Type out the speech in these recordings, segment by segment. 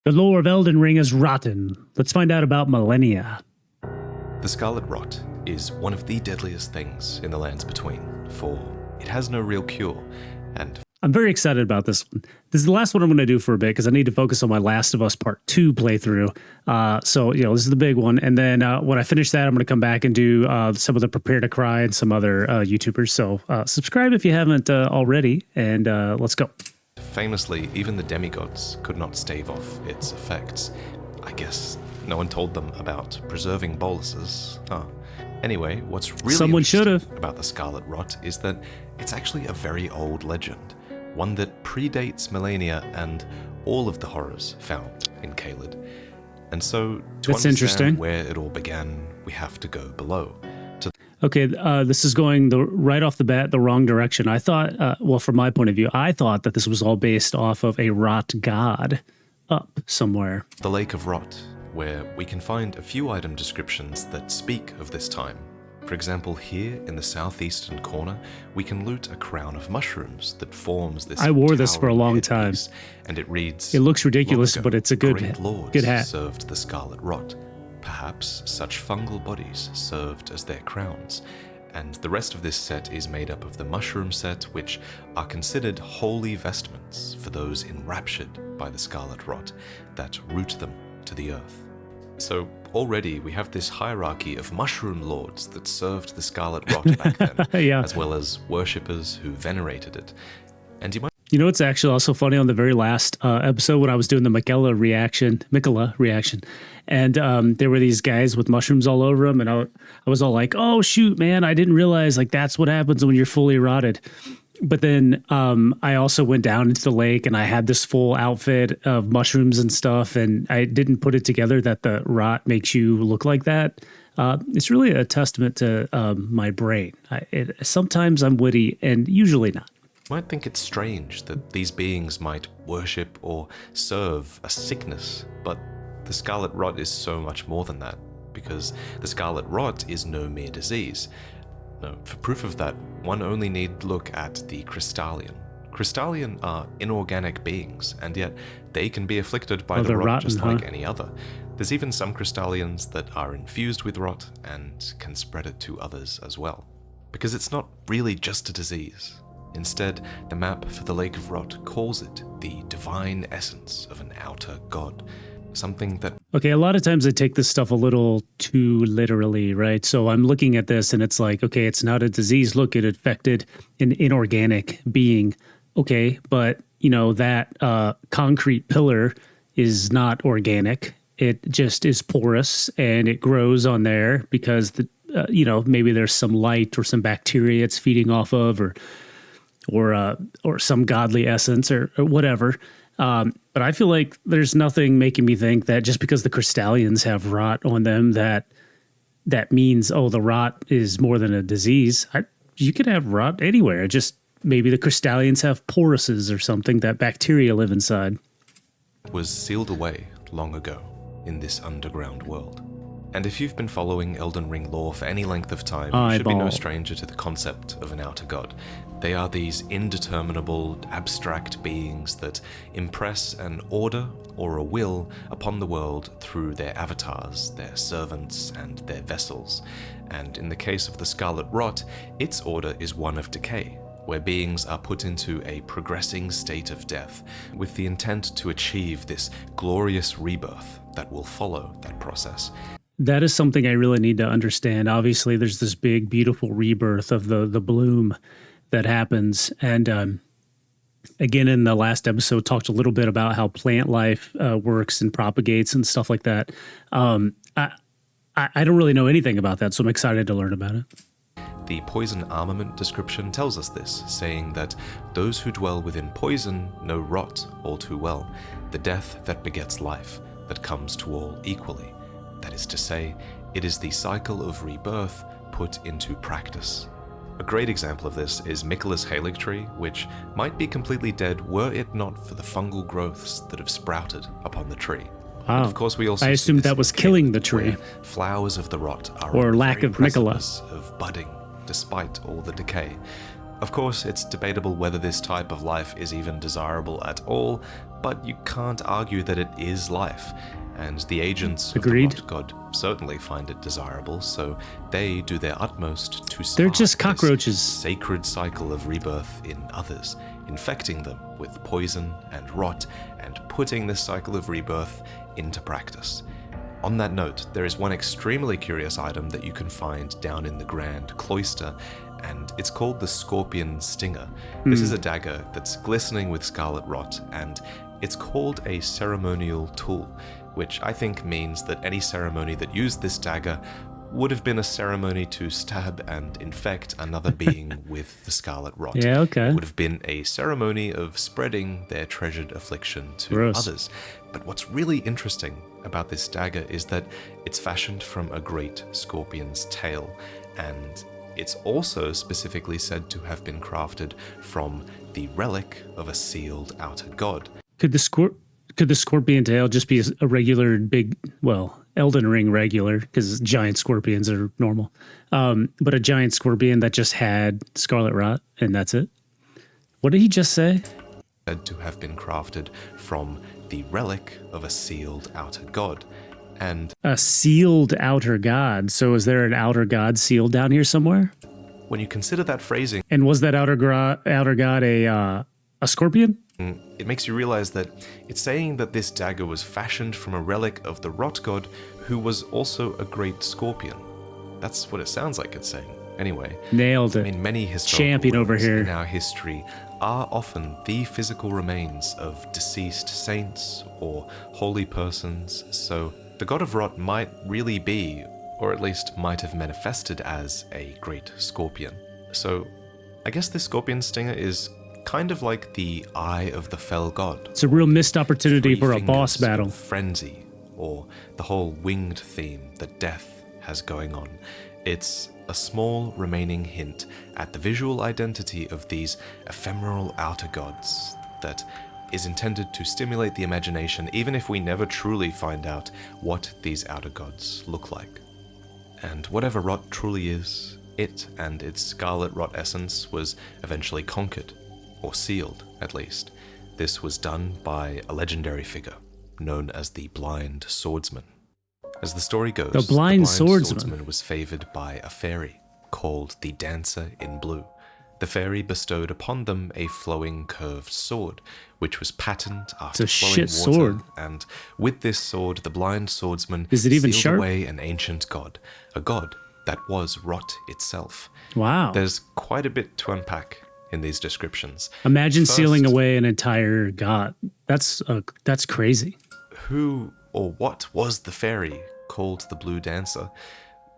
The lore of Elden Ring is rotten. Let's find out about Malenia. The Scarlet Rot is one of the deadliest things in the Lands Between, for it has no real cure, and I'm very excited about this one. This is the last one I'm going to do for a bit because I need to focus on my Last of Us Part 2 playthrough. So, this is the big one. And then when I finish that, I'm going to come back and do some of the Prepare to Cry and some other YouTubers. So subscribe if you haven't already, and let's go. famously, even the demigods could not stave off its effects. I guess no one told them about preserving boluses. Anyway, what's really Someone should interesting have. about the Scarlet Rot is that it's actually a very old legend, one that predates Malenia and all of the horrors found in Caelid. And so, to That's understand interesting. where it all began, we have to go below. Okay, this is going right off the bat the wrong direction. I thought, well, from my point of view, I thought that this was all based off of a rot god up somewhere. The Lake of Rot, where we can find a few item descriptions that speak of this time. For example, here in the southeastern corner, we can loot a crown of mushrooms that forms this. I wore this for a towering long headpiece, time. and it reads, It looks ridiculous, "Long ago, but it's a good great lords good hat. served the Scarlet Rot. Perhaps such fungal bodies served as their crowns." And the rest of this set is made up of the mushroom set, which are considered holy vestments for those enraptured by the Scarlet Rot that root them to the earth. So already we have this hierarchy of mushroom lords that served the Scarlet Rot back then, Yeah. as well as worshippers who venerated it. And you might You know what's actually also funny on the very last episode when I was doing the Mikola reaction, and there were these guys with mushrooms all over them, and I was all like, "Oh shoot, man! I didn't realize like that's what happens when you're fully rotted." But then I also went down into the lake, and I had this full outfit of mushrooms and stuff, and I didn't put it together that the rot makes you look like that. It's really a testament to my brain. Sometimes I'm witty, and usually not. might think it's strange that these beings might worship or serve a sickness, but the Scarlet Rot is so much more than that, because the Scarlet Rot is no mere disease. No, for proof of that, one only need look at the Crystallian. Crystallian are inorganic beings, and yet they can be afflicted by the they're rot rotten, just like huh? any other. There's even some Crystallians that are infused with rot and can spread it to others as well. Because it's not really just a disease. Instead, the map for the Lake of Rot calls it the divine essence of an outer god, something that... Okay, a lot of times I take this stuff a little too literally, right? So I'm looking at this and it's like, okay, it's not a disease. Look, it affected an inorganic being. Okay, but, that concrete pillar is not organic. It just is porous and it grows on there because, maybe there's some light or some bacteria it's feeding off of or some godly essence or whatever. But I feel like there's nothing making me think that just because the Crystallians have rot on them, that means, the rot is more than a disease. You could have rot anywhere. Just maybe the Crystallians have poruses or something that bacteria live inside. was sealed away long ago in this underground world. And if you've been following Elden Ring lore for any length of time, you should be no Eyeball. stranger to the concept of an outer god. They are these indeterminable, abstract beings that impress an order or a will upon the world through their avatars, their servants, and their vessels. And in the case of the Scarlet Rot, its order is one of decay, where beings are put into a progressing state of death with the intent to achieve this glorious rebirth that will follow that process. That is something I really need to understand. Obviously, there's this big, beautiful rebirth of the bloom that happens. And again, in the last episode, talked a little bit about how plant life works and propagates and stuff like that. I don't really know anything about that, so I'm excited to learn about it. The poison armament description tells us this, saying that those who dwell within poison know rot all too well, the death that begets life, that comes to all equally. That is to say, it is the cycle of rebirth put into practice. A great example of this is Michaelis Haligtree, which might be completely dead were it not for the fungal growths that have sprouted upon the tree. Wow. And of course, we also I see assumed this that was in killing Caelid, the tree. where flowers of the rot are Or on the lack very of Michaela. precipice of budding, despite all the decay. Of course, it's debatable whether this type of life is even desirable at all, but you can't argue that it is life, and the agents of the rot god certainly find it desirable, so they do their utmost to They're just spark cockroaches. this sacred cycle of rebirth in others, infecting them with poison and rot, and putting this cycle of rebirth into practice. On that note, there is one extremely curious item that you can find down in the Grand Cloister, and it's called the Scorpion Stinger. This is a dagger that's glistening with scarlet rot, and it's called a ceremonial tool, which I think means that any ceremony that used this dagger would have been a ceremony to stab and infect another being with the scarlet rot. Yeah, okay. It would have been a ceremony of spreading their treasured affliction to others. But what's really interesting about this dagger is that it's fashioned from a great scorpion's tail, and it's also specifically said to have been crafted from the relic of a sealed outer god. Could the scorpion tail just be a regular big, well, Elden Ring regular, because giant scorpions are normal, but a giant scorpion that just had scarlet rot, and that's it? What did he just say? Said to have been crafted from the relic of a sealed outer god. And a sealed outer god. So is there an outer god sealed down here somewhere? when you consider that phrasing, And was that outer god a scorpion? it makes you realize that it's saying that this dagger was fashioned from a relic of the rot god, who was also a great scorpion. That's what it sounds like it's saying. Anyway, Nailed it. I mean, many historical Champion over ruins here. in our history are often the physical remains of deceased saints or holy persons, so the god of rot might really be, or at least might have manifested as, a great scorpion. So I guess this scorpion stinger is kind of like the eye of the fell god. It's a real missed opportunity 3 for a boss fingers battle. of frenzy, or the whole winged theme that death has going on. It's a small remaining hint at the visual identity of these ephemeral outer gods that is intended to stimulate the imagination, even if we never truly find out what these outer gods look like. And whatever rot truly is, it and its scarlet rot essence was eventually conquered, or sealed at least. This was done by a legendary figure known as the Blind Swordsman. As the story goes, The Blind Swordsman was favored by a fairy called the Dancer in Blue. The fairy bestowed upon them a flowing curved sword, which was patterned after It's a flowing shit water, sword. and with this sword, the Blind Swordsman Is it even sealed sharp? away an ancient god, a god that was rot itself. Wow. There's quite a bit to unpack in these descriptions. Imagine First, sealing away an entire god. That's crazy. who or what was the fairy called the Blue Dancer?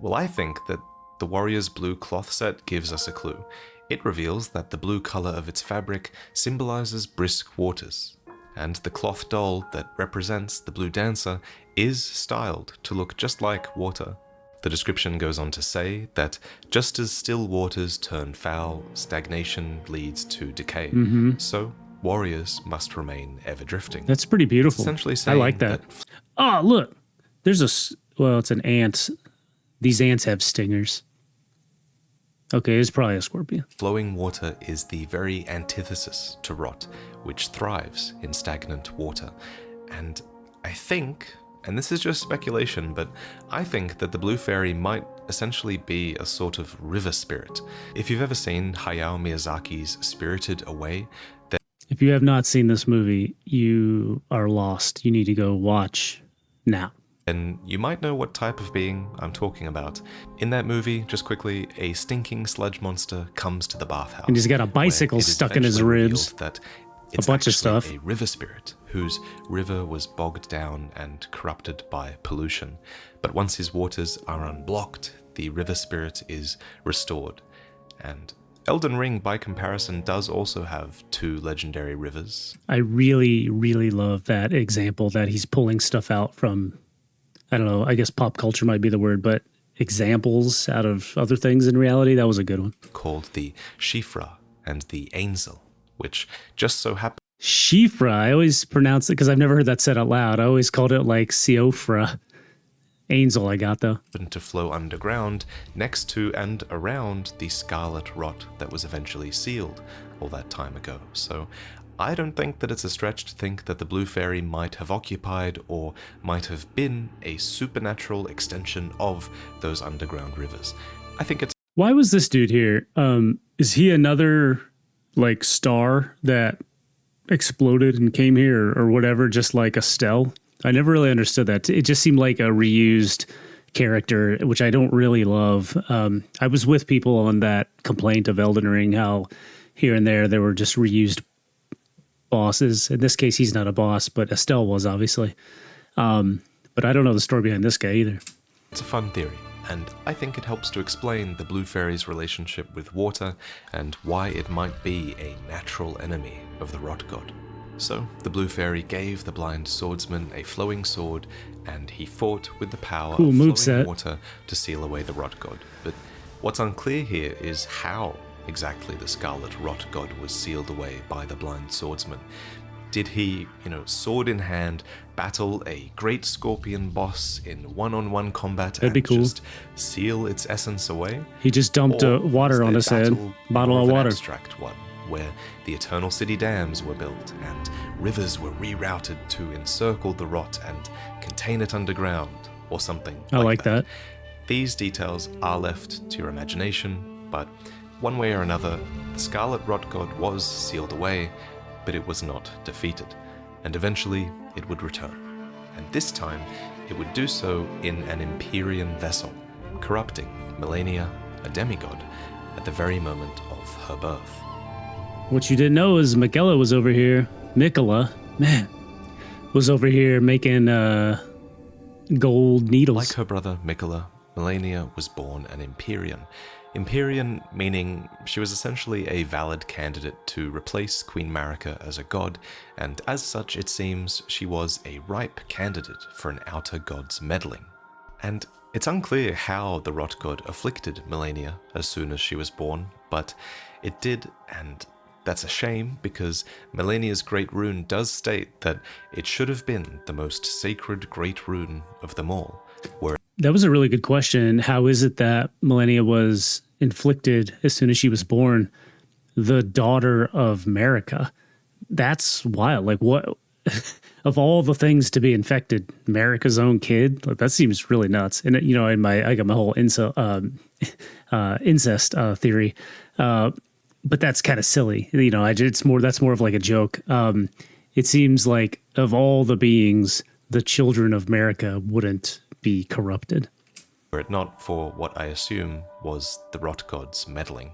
Well, I think that the warrior's blue cloth set gives us a clue. It reveals that the blue color of its fabric symbolizes brisk waters, and the cloth doll that represents the Blue Dancer is styled to look just like water. The description goes on to say that just as still waters turn foul, stagnation leads to decay. So warriors must remain ever drifting. That's pretty beautiful. Essentially I saying like that. Oh, look. There's it's an ant. These ants have stingers. Okay, it's probably a scorpion. flowing water is the very antithesis to rot, which thrives in stagnant water. And I think, and this is just speculation, but I think that the Blue Fairy might essentially be a sort of river spirit. If you've ever seen Hayao Miyazaki's Spirited Away, If you have not seen this movie, you are lost. You need to go watch now. then you might know what type of being I'm talking about. In that movie, just quickly, a stinking sludge monster comes to the bathhouse. And he's got a where bicycle it is stuck in his eventually ribs. revealed That it's bunch of actually stuff. a river spirit whose river was bogged down and corrupted by pollution. But once his waters are unblocked, the river spirit is restored. And Elden Ring, by comparison, does also have 2 legendary rivers. I really, really love that example that he's pulling stuff out from, I don't know, I guess pop culture might be the word, but examples out of other things in reality. That was a good one. Called the Shifra and the Ainzel, which just so happens Shifra. I always pronounce it because I've never heard that said out loud. I always called it like Siofra. Ainzel I got, though. To flow underground next to and around the scarlet rot that was eventually sealed all that time ago. So I don't think that it's a stretch to think that the Blue Fairy might have occupied or might have been a supernatural extension of those underground rivers. I think it's... Why was this dude here? Is he another, like, star that exploded and came here or whatever, just like Estelle? I never really understood that. It just seemed like a reused character, which I don't really love. I was with people on that complaint of Elden Ring, how here and there were just reused bosses. In this case, he's not a boss, but Estelle was, obviously. But I don't know the story behind this guy either. It's a fun theory, and I think it helps to explain the Blue Fairy's relationship with water and why it might be a natural enemy of the Rot God. So, the Blue Fairy gave the blind swordsman a flowing sword, and he fought with the power of flowing water to seal away the Rot God. But what's unclear here is how exactly the Scarlet Rot God was sealed away by the blind swordsman. Did he, sword in hand, battle a great scorpion boss in one-on-one combat and just seal its essence away? He just dumped water on his head, bottle of water. Abstract one, where the Eternal City dams were built and rivers were rerouted to encircle the rot and contain it underground, or something like that. These details are left to your imagination, but one way or another, the Scarlet Rot God was sealed away, but it was not defeated, and eventually it would return. And this time, it would do so in an Empyrean vessel, corrupting Malenia, a demigod, at the very moment of her birth. What you didn't know is Mikola was over here. Was over here making gold needles. Like her brother Mikola, Malenia was born an Empyrean. Empyrean meaning she was essentially a valid candidate to replace Queen Marika as a god, and as such it seems she was a ripe candidate for an outer god's meddling. And it's unclear how the Rot God afflicted Malenia as soon as she was born, but it did, and that's a shame because Malenia's Great Rune does state that it should have been the most sacred Great Rune of them all. That was a really good question. How is it that Malenia was inflicted as soon as she was born? The daughter of Marika. That's wild. Like, what? Of all the things to be infected, Marika's own kid? Like, that seems really nuts. And, I got my whole incest theory. But that's kind of silly. That's more of like a joke. It seems like of all the beings, the children of Marika wouldn't be corrupted. Were it not for what I assume was the Rot God's meddling.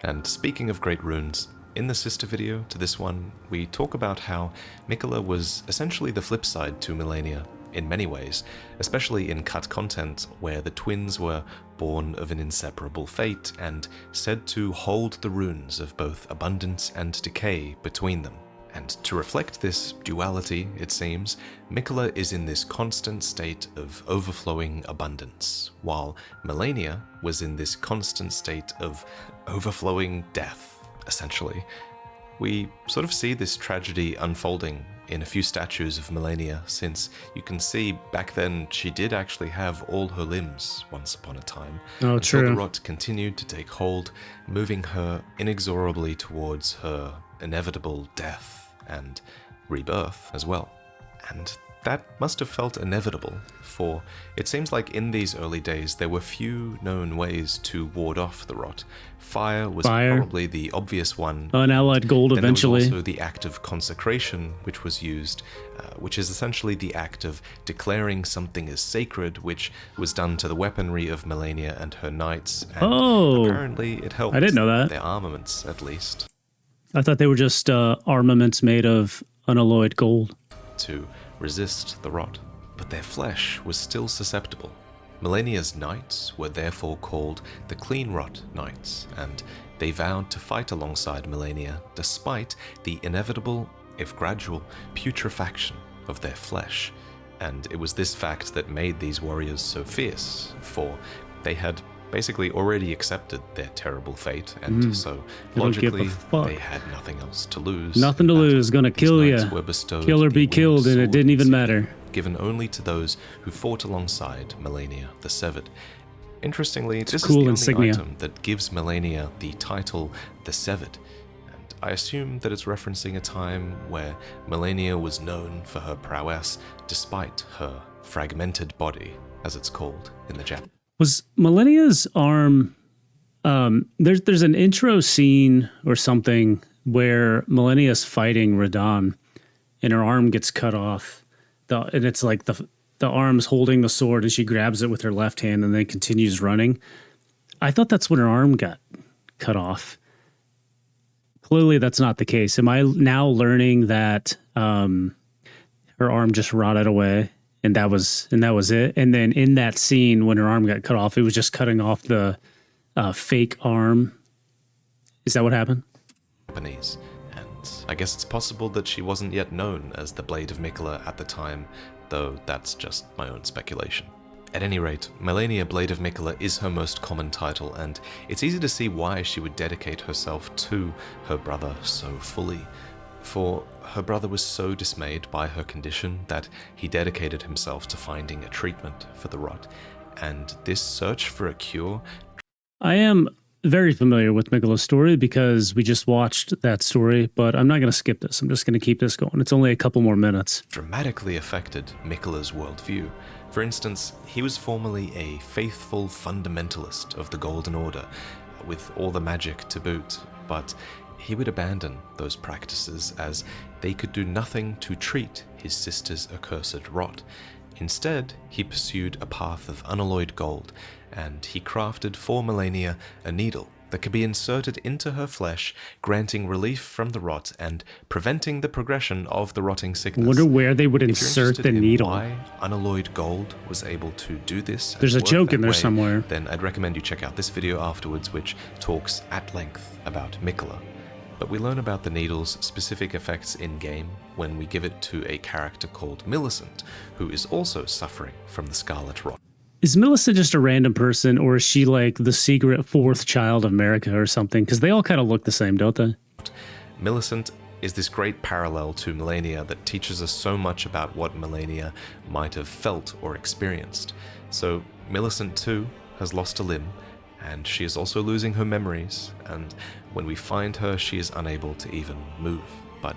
And speaking of great runes, in the sister video to this one, we talk about how Mikola was essentially the flip side to Malenia in many ways, especially in cut content where the twins were born of an inseparable fate and said to hold the runes of both abundance and decay between them. And to reflect this duality, it seems, Mikola is in this constant state of overflowing abundance, while Malenia was in this constant state of overflowing death, essentially. We sort of see this tragedy unfolding in a few statues of Malenia, since you can see back then she did actually have all her limbs once upon a time. Oh, until true. the rot continued to take hold, moving her inexorably towards her inevitable death and rebirth as well. And that must have felt inevitable, for it seems like in these early days there were few known ways to ward off the rot. Fire was probably the obvious one. Unallied gold then eventually. There was also the act of consecration, which was used, which is essentially the act of declaring something as sacred, which was done to the weaponry of Malenia and her knights. And apparently it helped. I didn't know that. Their armaments, at least. I thought they were just armaments made of unalloyed gold. To resist the rot, but their flesh was still susceptible. Malenia's knights were therefore called the Clean Rot Knights, and they vowed to fight alongside Malenia despite the inevitable, if gradual, putrefaction of their flesh. And it was this fact that made these warriors so fierce, for they had basically already accepted their terrible fate, and so logically they had nothing else to lose. Nothing to lose, gonna kill you. Kill or be killed, and it didn't even matter. given only to those who fought alongside Malenia the Severed. Interestingly, this cool is the insignia. only item that gives Malenia the title the Severed, and I assume that it's referencing a time where Malenia was known for her prowess despite her fragmented body, as it's called in the Japanese. Was Malenia's arm... there's an intro scene or something where Malenia's fighting Radahn, and her arm gets cut off. And it's like the arm's holding the sword, and she grabs it with her left hand and then continues running. I thought that's when her arm got cut off. Clearly, that's not the case. Am I now learning that her arm just rotted away, and that was it? And then in that scene, when her arm got cut off, it was just cutting off the fake arm. Is that what happened? And I guess it's possible that she wasn't yet known as the Blade of Miquella at the time, though that's just my own speculation. At any rate, Malenia Blade of Miquella is her most common title, and it's easy to see why she would dedicate herself to her brother so fully. For her brother was so dismayed by her condition that he dedicated himself to finding a treatment for the rot, and this search for a cure... I am very familiar with Miquella's story because we just watched that story, but I'm not going to skip this. I'm just going to keep this going. It's only a couple more minutes. Dramatically affected Miquella's worldview. For instance, he was formerly a faithful fundamentalist of the Golden Order, with all the magic to boot, but he would abandon those practices as they could do nothing to treat his sister's accursed rot. Instead, he pursued a path of unalloyed gold, and he crafted for Malenia a needle that could be inserted into her flesh, granting relief from the rot and preventing the progression of the rotting sickness. I wonder where they would If you're insert interested the in needle. why unalloyed gold was able to do this, and There's a work joke that in there way, somewhere. then I'd recommend you check out this video afterwards, which talks at length about Miquella. But we learn about the needle's specific effects in-game when we give it to a character called Millicent, who is also suffering from the Scarlet Rot. Is Millicent just a random person, or is she like the secret fourth child of America or something? Because they all kind of look the same, don't they? Millicent is this great parallel to Malenia that teaches us so much about what Malenia might have felt or experienced. So Millicent too has lost a limb, and she is also losing her memories, and when we find her, she is unable to even move. But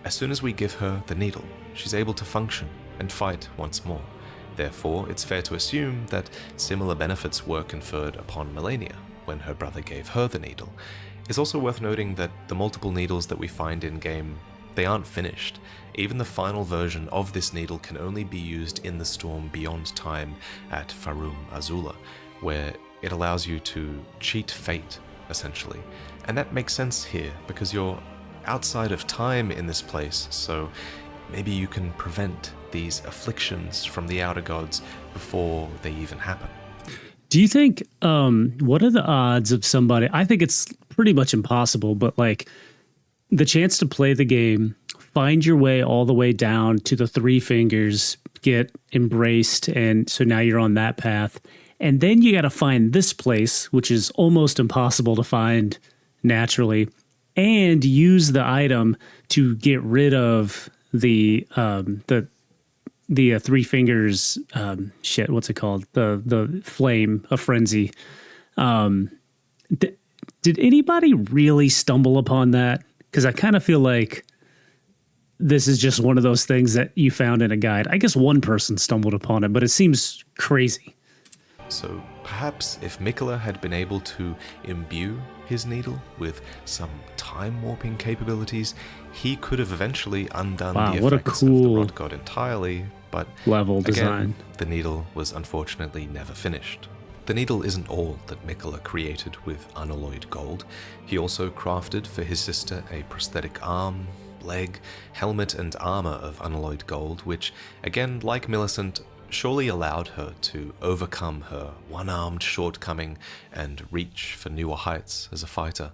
as soon as we give her the needle, she's able to function and fight once more. Therefore, it's fair to assume that similar benefits were conferred upon Malenia when her brother gave her the needle. It's also worth noting that the multiple needles that we find in-game, they aren't finished. Even the final version of this needle can only be used in the storm beyond time at Farum Azula, where it allows you to cheat fate, essentially. And that makes sense here, because you're outside of time in this place, so maybe you can prevent these afflictions from the outer gods before they even happen. Do you think, what are the odds of somebody, I think it's pretty much impossible, but like the chance to play the game, find your way all the way down to the three fingers, get embraced, and so now you're on that path. And then you got to find this place, which is almost impossible to find naturally, and use the item to get rid of the three fingers, shit, what's it called? The flame of frenzy. Did anybody really stumble upon that? Because I kind of feel like this is just one of those things that you found in a guide. I guess one person stumbled upon it, but it seems crazy. So perhaps if Miquella had been able to imbue his needle with some time warping capabilities, he could have eventually undone the what a effects of the cool rot god entirely, but level again, design. the needle was unfortunately never finished. The needle isn't all that Miquella created with unalloyed gold. He also crafted for his sister a prosthetic arm, leg, helmet and armor of unalloyed gold, which, again, like Millicent, surely allowed her to overcome her one-armed shortcoming and reach for newer heights as a fighter.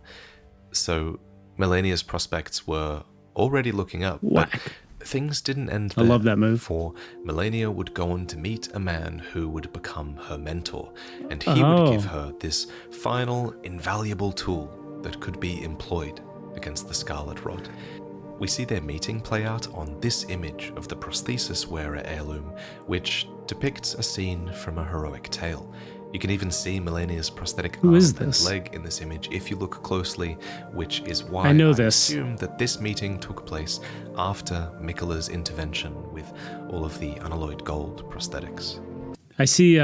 So Malenia's prospects were already looking up, Whack. but things didn't end there. I love that move. For Malenia would go on to meet a man who would become her mentor, and he would give her this final, invaluable tool that could be employed against the Scarlet Rot. We see their meeting play out on this image of the prosthesis wearer heirloom, which depicts a scene from a heroic tale. You can even see Malenia's prosthetic arm and leg in this image if you look closely, which is why I assume that this meeting took place after Miquella's intervention with all of the unalloyed gold prosthetics. I see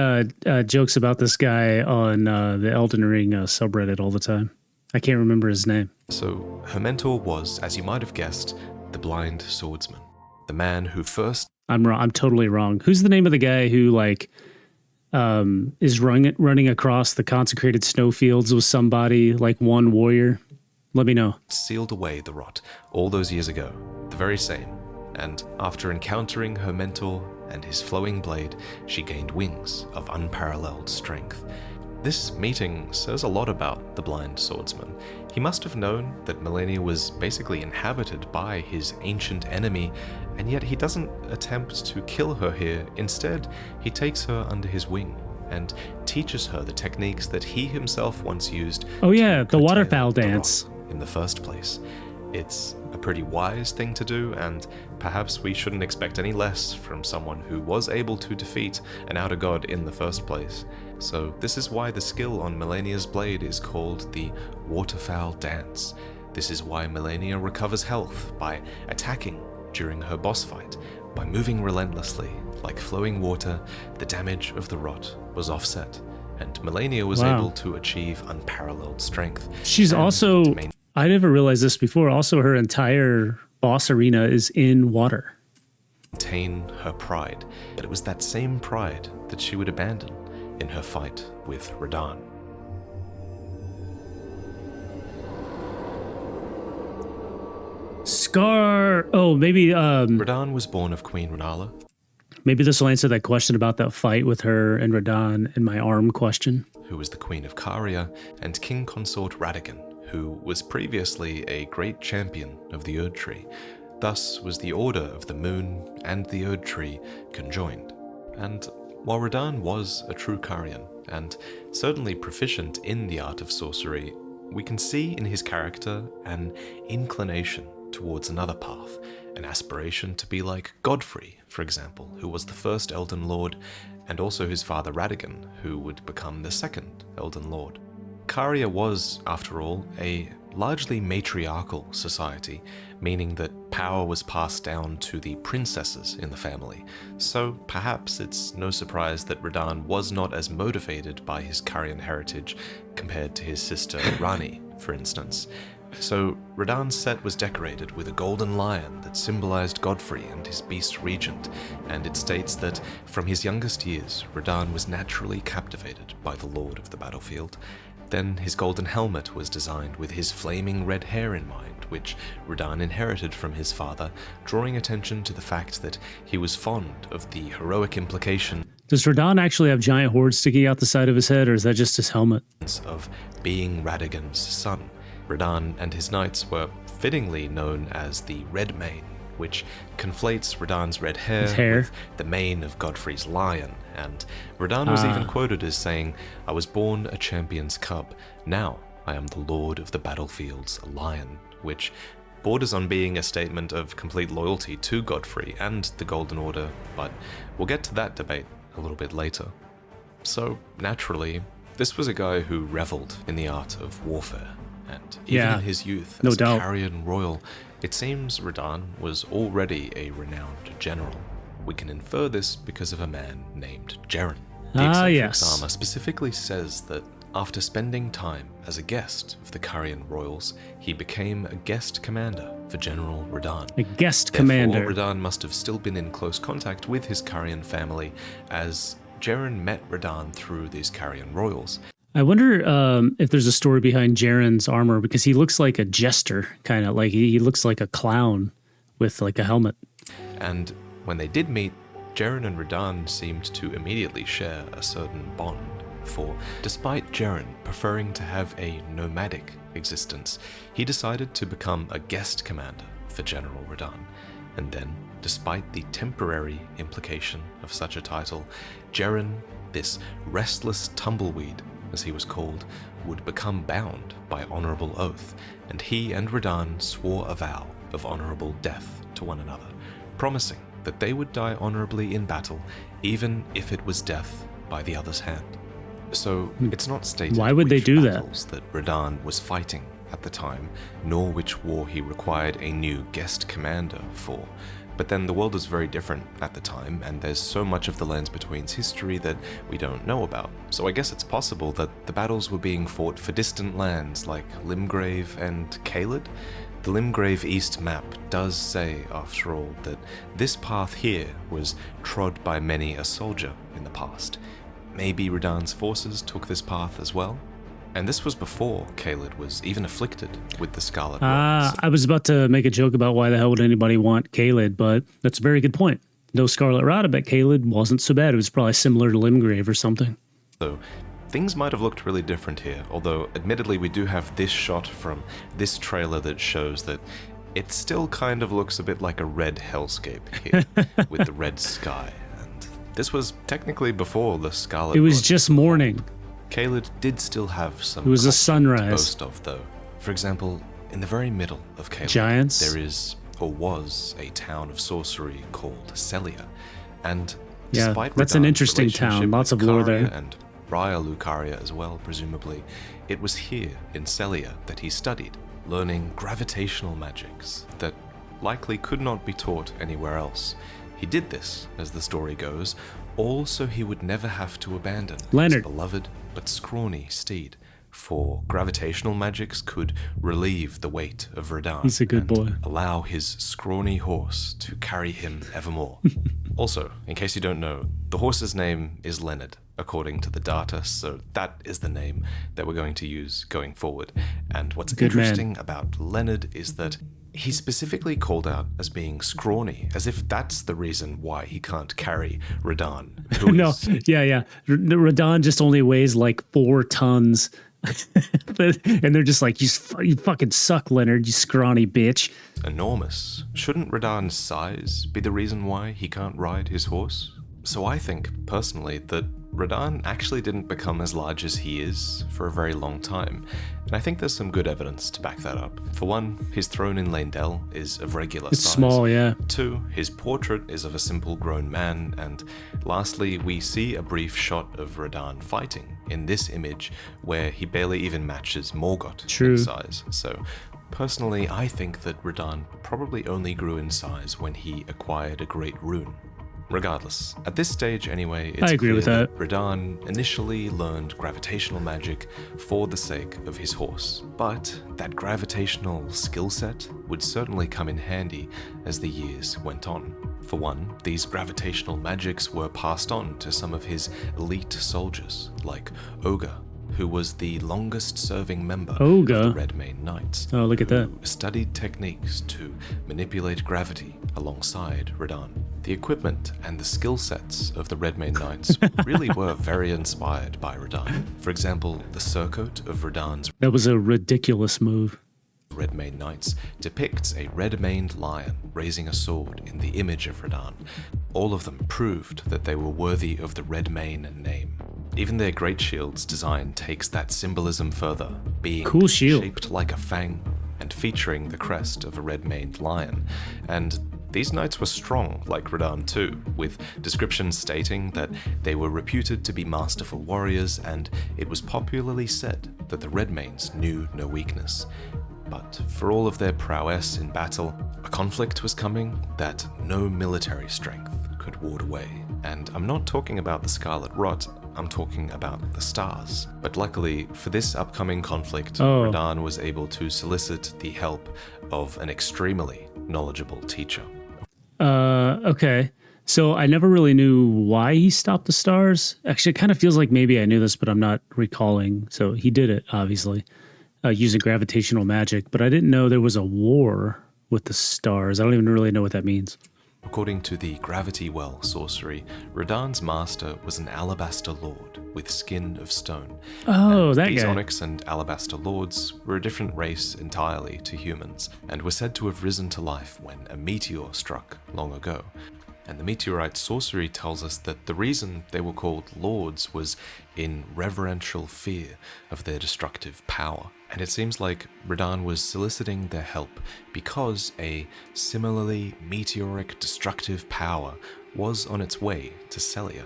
jokes about this guy on the Elden Ring subreddit all the time. I can't remember his name. So her mentor was, as you might have guessed, the blind swordsman. The man who first... I'm wrong. I'm totally wrong. Who's the name of the guy who is running across the consecrated snowfields with somebody, like one warrior? Let me know. Sealed away the rot all those years ago. The very same. And after encountering her mentor and his flowing blade, she gained wings of unparalleled strength. This meeting says a lot about the blind swordsman. He must have known that Malenia was basically inhabited by his ancient enemy, and yet he doesn't attempt to kill her here. Instead, he takes her under his wing and teaches her the techniques that he himself once used. Oh yeah, the waterfowl dance. In the first place. It's a pretty wise thing to do, and perhaps we shouldn't expect any less from someone who was able to defeat an outer god in the first place. So this is why the skill on Malenia's blade is called the waterfowl dance. This is why Malenia recovers health by attacking during her boss fight. By moving relentlessly, like flowing water, the damage of the rot was offset, and Malenia was able to achieve unparalleled strength. She's also... I never realized this before. Also, her entire boss arena is in water. Maintain her pride, but it was that same pride that she would abandon in her fight with Radahn. Scar. Oh, maybe. Radahn was born of Queen Renala. Maybe this will answer that question about that fight with her and Radahn and my arm question. Who was the Queen of Caria, and King Consort Radagon, who was previously a great champion of the Erd Tree. Thus was the Order of the Moon and the Erd Tree conjoined. And while Radahn was a true Carian, and certainly proficient in the art of sorcery, we can see in his character an inclination towards another path, an aspiration to be like Godfrey, for example, who was the first Elden Lord, and also his father Radagon, who would become the second Elden Lord. Caria was, after all, a largely matriarchal society, meaning that power was passed down to the princesses in the family. So perhaps it's no surprise that Radahn was not as motivated by his Carian heritage compared to his sister Rani, for instance. So Radahn's set was decorated with a golden lion that symbolized Godfrey and his beast regent, and it states that from his youngest years, Radahn was naturally captivated by the Lord of the Battlefield. Then his golden helmet was designed with his flaming red hair in mind, which Radahn inherited from his father, drawing attention to the fact that he was fond of the heroic implication. Does Radahn actually have giant horns sticking out the side of his head, or is that just his helmet? Of being Radagon's son. Radahn and his knights were fittingly known as the Red Mane, which conflates Radahn's red hair with the mane of Godfrey's lion, and Radahn was even quoted as saying, "I was born a champion's cub, now I am the lord of the battlefield's lion," which borders on being a statement of complete loyalty to Godfrey and the Golden Order, but we'll get to that debate a little bit later. So, naturally, this was a guy who reveled in the art of warfare, and even in his youth as a Carian royal, it seems Radahn was already a renowned general. We can infer this because of a man named Jeren. The eccentric armor specifically says that after spending time as a guest of the Carian royals, he became a guest commander for General Radahn. A guest commander. Radahn must have still been in close contact with his Carian family, as Jeren met Radahn through these Carian royals. I wonder if there's a story behind Jaren's armor, because he looks like a jester, kind of like he looks like a clown with like a helmet. And when they did meet, Jeren and Radahn seemed to immediately share a certain bond, for despite Jeren preferring to have a nomadic existence, he decided to become a guest commander for General Radahn. And then, despite the temporary implication of such a title, Jeren, this restless tumbleweed, as he was called, would become bound by honorable oath, and he and Radahn swore a vow of honorable death to one another, promising that they would die honorably in battle, even if it was death by the other's hand. So it's not stated Why would they which do that? battles that Radahn was fighting at the time, nor which war he required a new guest commander for. But then the world is very different at the time, and there's so much of the Lands Between's history that we don't know about. So I guess it's possible that the battles were being fought for distant lands like Limgrave and Caelid. The Limgrave East map does say, after all, that this path here was trod by many a soldier in the past. Maybe Radahn's forces took this path as well? And this was before Caelid was even afflicted with the Scarlet Rot. I was about to make a joke about why the hell would anybody want Caelid, but that's a very good point. No Scarlet Rot, I bet Caelid wasn't so bad. It was probably similar to Limgrave or something. So things might have looked really different here, although admittedly we do have this shot from this trailer that shows that it still kind of looks a bit like a red hellscape here with the red sky. And this was technically before the Scarlet It was Rot. just morning. Caelid did still have some It was a culture to sunrise. boast of, though. For example, in the very middle of Caelid, Giants? there is, or was, a town of sorcery called Celia. And Yeah, despite that's an Radahn's interesting town. relationship Lots with of lore Lucaria there. and Raya Lucaria as well, presumably, it was here in Celia that he studied, learning gravitational magics that likely could not be taught anywhere else. He did this, as the story goes, all so he would never have to abandon Leonard. his beloved but scrawny steed, for gravitational magics could relieve the weight of Radahn. He's a good and boy. allow his scrawny horse to carry him evermore. Also, in case you don't know, the horse's name is Leonard, according to the data, so that is the name that we're going to use going forward. And what's Good man. interesting about Leonard is that he's specifically called out as being scrawny, as if that's the reason why he can't carry Radahn. Who No, is yeah. Radahn just only weighs like 4 tons. And they're just like, you fucking suck, Leonard, you scrawny bitch. enormous. Shouldn't Radahn's size be the reason why he can't ride his horse? So I think, personally, that Radahn actually didn't become as large as he is for a very long time, and I think there's some good evidence to back that up. For one, his throne in Leyndell is of regular It's size. small, yeah. 2, his portrait is of a simple grown man, and lastly, we see a brief shot of Radahn fighting in this image where he barely even matches Morgoth True. in size. So personally, I think that Radahn probably only grew in size when he acquired a great rune. Regardless, at this stage anyway, it's I agree clear with that. Radahn initially learned gravitational magic for the sake of his horse, but that gravitational skill set would certainly come in handy as the years went on. For one, these gravitational magics were passed on to some of his elite soldiers, like Ogre, who was the longest-serving member Ogre? of the Redmane Knights. Oh, look at that. Who studied techniques to manipulate gravity alongside Radahn. The equipment and the skill sets of the Redmane Knights really were very inspired by Radahn. For example, the surcoat of Radahn's That was a ridiculous move. Redmane Knights depicts a red-maned lion raising a sword in the image of Radahn. All of them proved that they were worthy of the Redmane name. Even their great shield's design takes that symbolism further, being Cool shield. shaped like a fang and featuring the crest of a red-maned lion. And these knights were strong, like Radahn too, with descriptions stating that they were reputed to be masterful warriors, and it was popularly said that the Redmanes knew no weakness. But for all of their prowess in battle, a conflict was coming that no military strength could ward away. And I'm not talking about the Scarlet Rot, I'm talking about the stars. But luckily, for this upcoming conflict, Oh. Radahn was able to solicit the help of an extremely knowledgeable teacher. Okay. So I never really knew why he stopped the stars. Actually, it kind of feels like maybe I knew this, but I'm not recalling. So he did it, obviously, using gravitational magic. But I didn't know there was a war with the stars. I don't even really know what that means. According to the Gravity Well sorcery, Radahn's master was an alabaster lord with skin of stone. Oh, And that these guy. onyx and alabaster lords were a different race entirely to humans, and were said to have risen to life when a meteor struck long ago. And the meteorite sorcery tells us that the reason they were called lords was in reverential fear of their destructive power. And it seems like Radahn was soliciting their help because a similarly meteoric destructive power was on its way to Celia.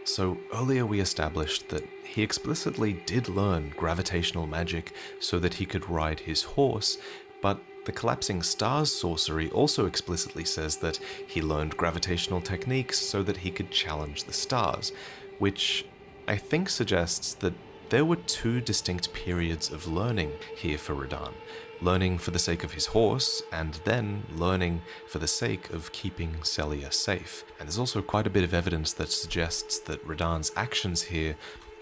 So earlier we established that he explicitly did learn gravitational magic so that he could ride his horse, but the collapsing stars sorcery also explicitly says that he learned gravitational techniques so that he could challenge the stars, which I think suggests that there were two distinct periods of learning here for Radahn. Learning for the sake of his horse, and then learning for the sake of keeping Celia safe. And there's also quite a bit of evidence that suggests that Radahn's actions here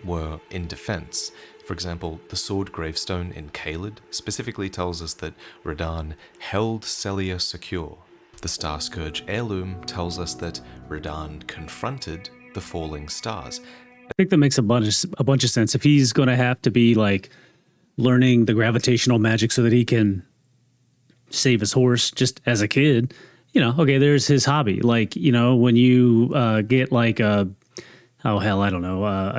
were in defense. For example, the sword gravestone in Caelid specifically tells us that Radahn held Celia secure. The Star Scourge heirloom tells us that Radahn confronted the falling stars. I think that makes a bunch of sense. If he's going to have to be like learning the gravitational magic so that he can save his horse just as a kid, okay, there's his hobby. Like, when you get like a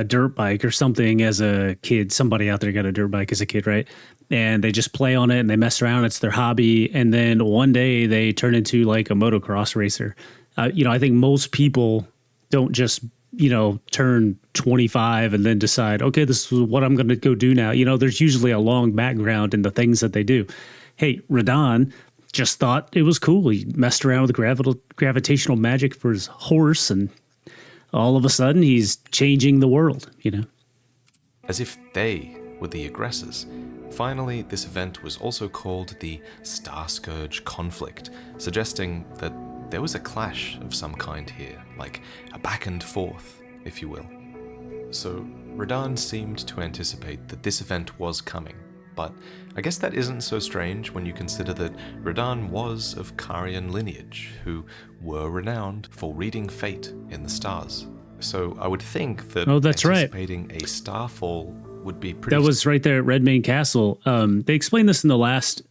dirt bike or something as a kid, somebody out there got a dirt bike as a kid, right? And they just play on it and they mess around. It's their hobby. And then one day they turn into like a motocross racer. I think most people don't just turn 25 and then decide, okay, this is what I'm going to go do now. There's usually a long background in the things that they do. Hey, Radahn just thought it was cool. He messed around with gravitational magic for his horse, and all of a sudden he's changing the world, As if they were the aggressors. Finally, this event was also called the Star Scourge Conflict, suggesting that there was a clash of some kind here, like a back and forth, if you will. So Radahn seemed to anticipate that this event was coming, but I guess that isn't so strange when you consider that Radahn was of Carian lineage, who were renowned for reading fate in the stars. So I would think that anticipating a starfall would be pretty... That was right there at Redmane Castle. They explained this in the last...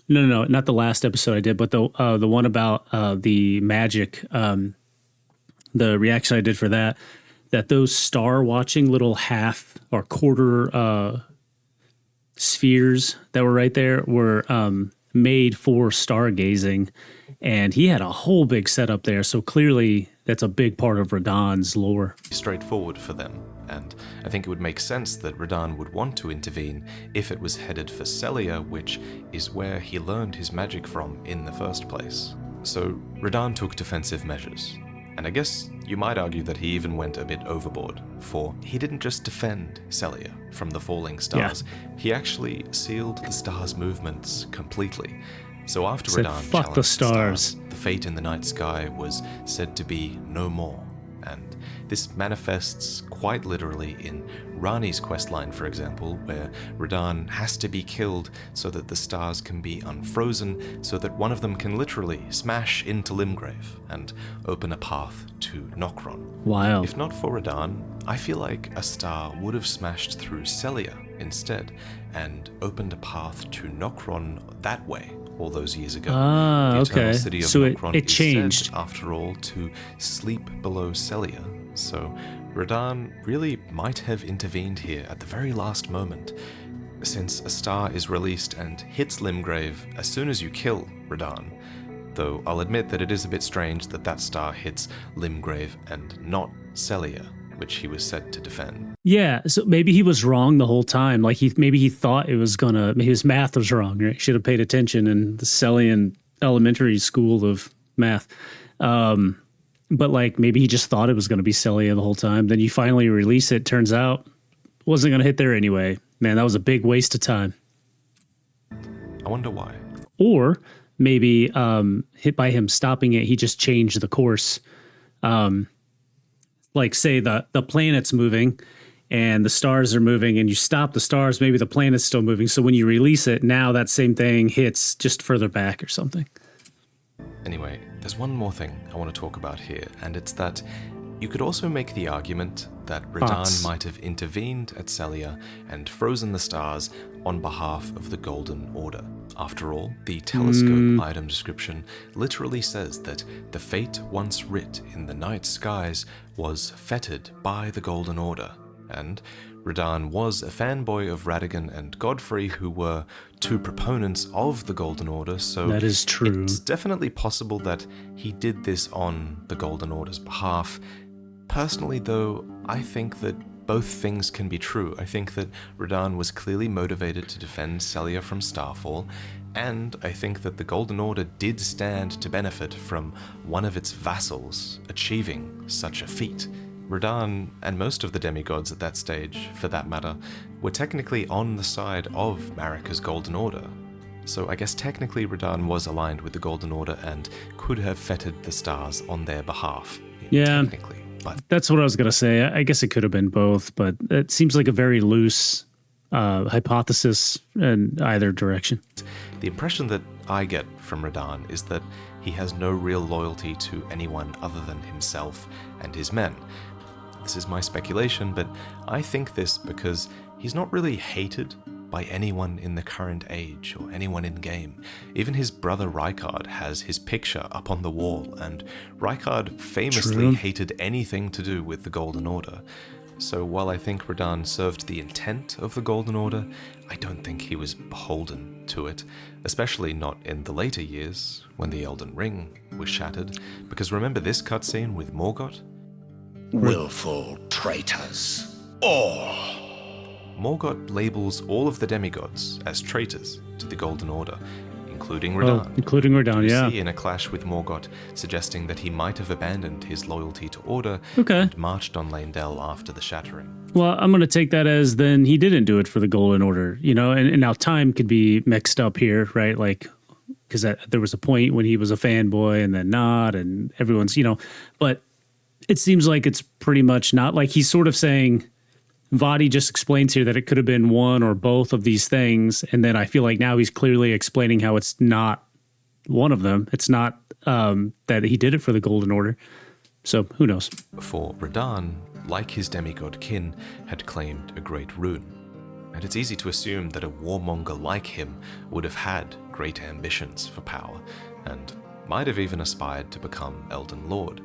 No, not the last episode I did, but the one about the magic, the reaction I did for that those star watching little half or quarter spheres that were right there were made for stargazing, and he had a whole big setup there. So clearly that's a big part of Radahn's lore. Straightforward for them. And I think it would make sense that Radahn would want to intervene if it was headed for Celia, which is where he learned his magic from in the first place. So Radahn took defensive measures. And I guess you might argue that he even went a bit overboard, for he didn't just defend Celia from the falling stars, he actually sealed the stars' movements completely. So after Radahn challenged the stars, the fate in the night sky was said to be no more. And this manifests quite literally in Rani's questline, for example, where Radahn has to be killed so that the stars can be unfrozen, so that one of them can literally smash into Limgrave and open a path to Nokron. Wow. If not for Radahn, I feel like a star would have smashed through Celia instead and opened a path to Nokron that way. All those years ago. The eternal city of Nokron it changed. Is said, after all, to sleep below Celia. So Radahn really might have intervened here at the very last moment, since a star is released and hits Limgrave as soon as you kill Radahn. Though I'll admit that it is a bit strange that that star hits Limgrave and not Celia, which he was said to defend. Yeah, so maybe he was wrong the whole time. Like maybe he thought it was maybe his math was wrong, right? Should have paid attention in the Celian elementary school of math. But like maybe he just thought it was gonna be Celia the whole time. Then you finally release it, turns out it wasn't gonna hit there anyway. Man, that was a big waste of time. I wonder why. Or maybe hit by him stopping it, he just changed the course. Like say the planet's moving and the stars are moving and you stop the stars, maybe the planet's still moving. So when you release it, now that same thing hits just further back or something. Anyway, there's one more thing I want to talk about here, and it's that you could also make the argument that Radahn might have intervened at Celia and frozen the stars on behalf of the Golden Order. After all, the telescope item description literally says that the fate once writ in the night skies was fettered by the Golden Order, and Radahn was a fanboy of Radagon and Godfrey, who were two proponents of the Golden Order, so that is true. It's definitely possible that he did this on the Golden Order's behalf. Personally, though, I think that both things can be true. I think that Radahn was clearly motivated to defend Celia from Starfall, and I think that the Golden Order did stand to benefit from one of its vassals achieving such a feat. Radahn, and most of the demigods at that stage, for that matter, were technically on the side of Marika's Golden Order. So I guess technically Radahn was aligned with the Golden Order and could have fettered the stars on their behalf. Yeah. Technically. But that's what I was going to say. I guess it could have been both, but it seems like a very loose hypothesis in either direction. The impression that I get from Radahn is that he has no real loyalty to anyone other than himself and his men. This is my speculation, but I think this because he's not really hated by anyone in the current age or anyone in game. Even his brother Rykard has his picture up on the wall, and Rykard famously hated anything to do with the Golden Order. So while I think Radahn served the intent of the Golden Order, I don't think he was beholden to it, especially not in the later years when the Elden Ring was shattered. Because remember this cutscene with Morgoth? Willful traitors. All. Morgoth labels all of the demigods as traitors to the Golden Order, including Radahn. Oh, including Radahn, You yeah. see in a clash with Morgoth, suggesting that he might have abandoned his loyalty to Order Okay. and marched on Leyndell after the shattering. Well, I'm going to take that as then he didn't do it for the Golden Order, you know, and now time could be mixed up here, right? Like, because there was a point when he was a fanboy and then not, and everyone's, you know, but it seems like it's pretty much not. Like he's sort of saying, Vaati just explains here that it could have been one or both of these things, and then I feel like now he's clearly explaining how it's not one of them. It's not that he did it for the Golden Order. So who knows? For Radahn, like his demigod kin, had claimed a great rune. And it's easy to assume that a warmonger like him would have had great ambitions for power, and might have even aspired to become Elden Lord.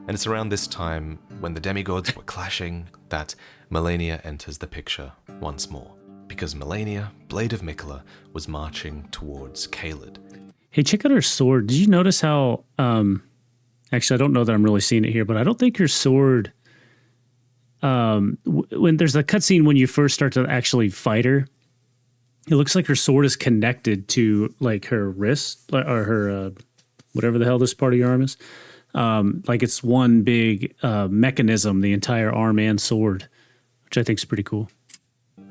And it's around this time, when the demigods were clashing, that Malenia enters the picture once more. Because Malenia, Blade of Mikola, was marching towards Caelid. Hey, check out her sword. Did you notice how... actually, I don't know that I'm really seeing it here, but I don't think her sword... when there's a cutscene when you first start to actually fight her, it looks like her sword is connected to like her wrist, or her... whatever the hell this part of your arm is. Like it's one big mechanism, the entire arm and sword, which I think is pretty cool.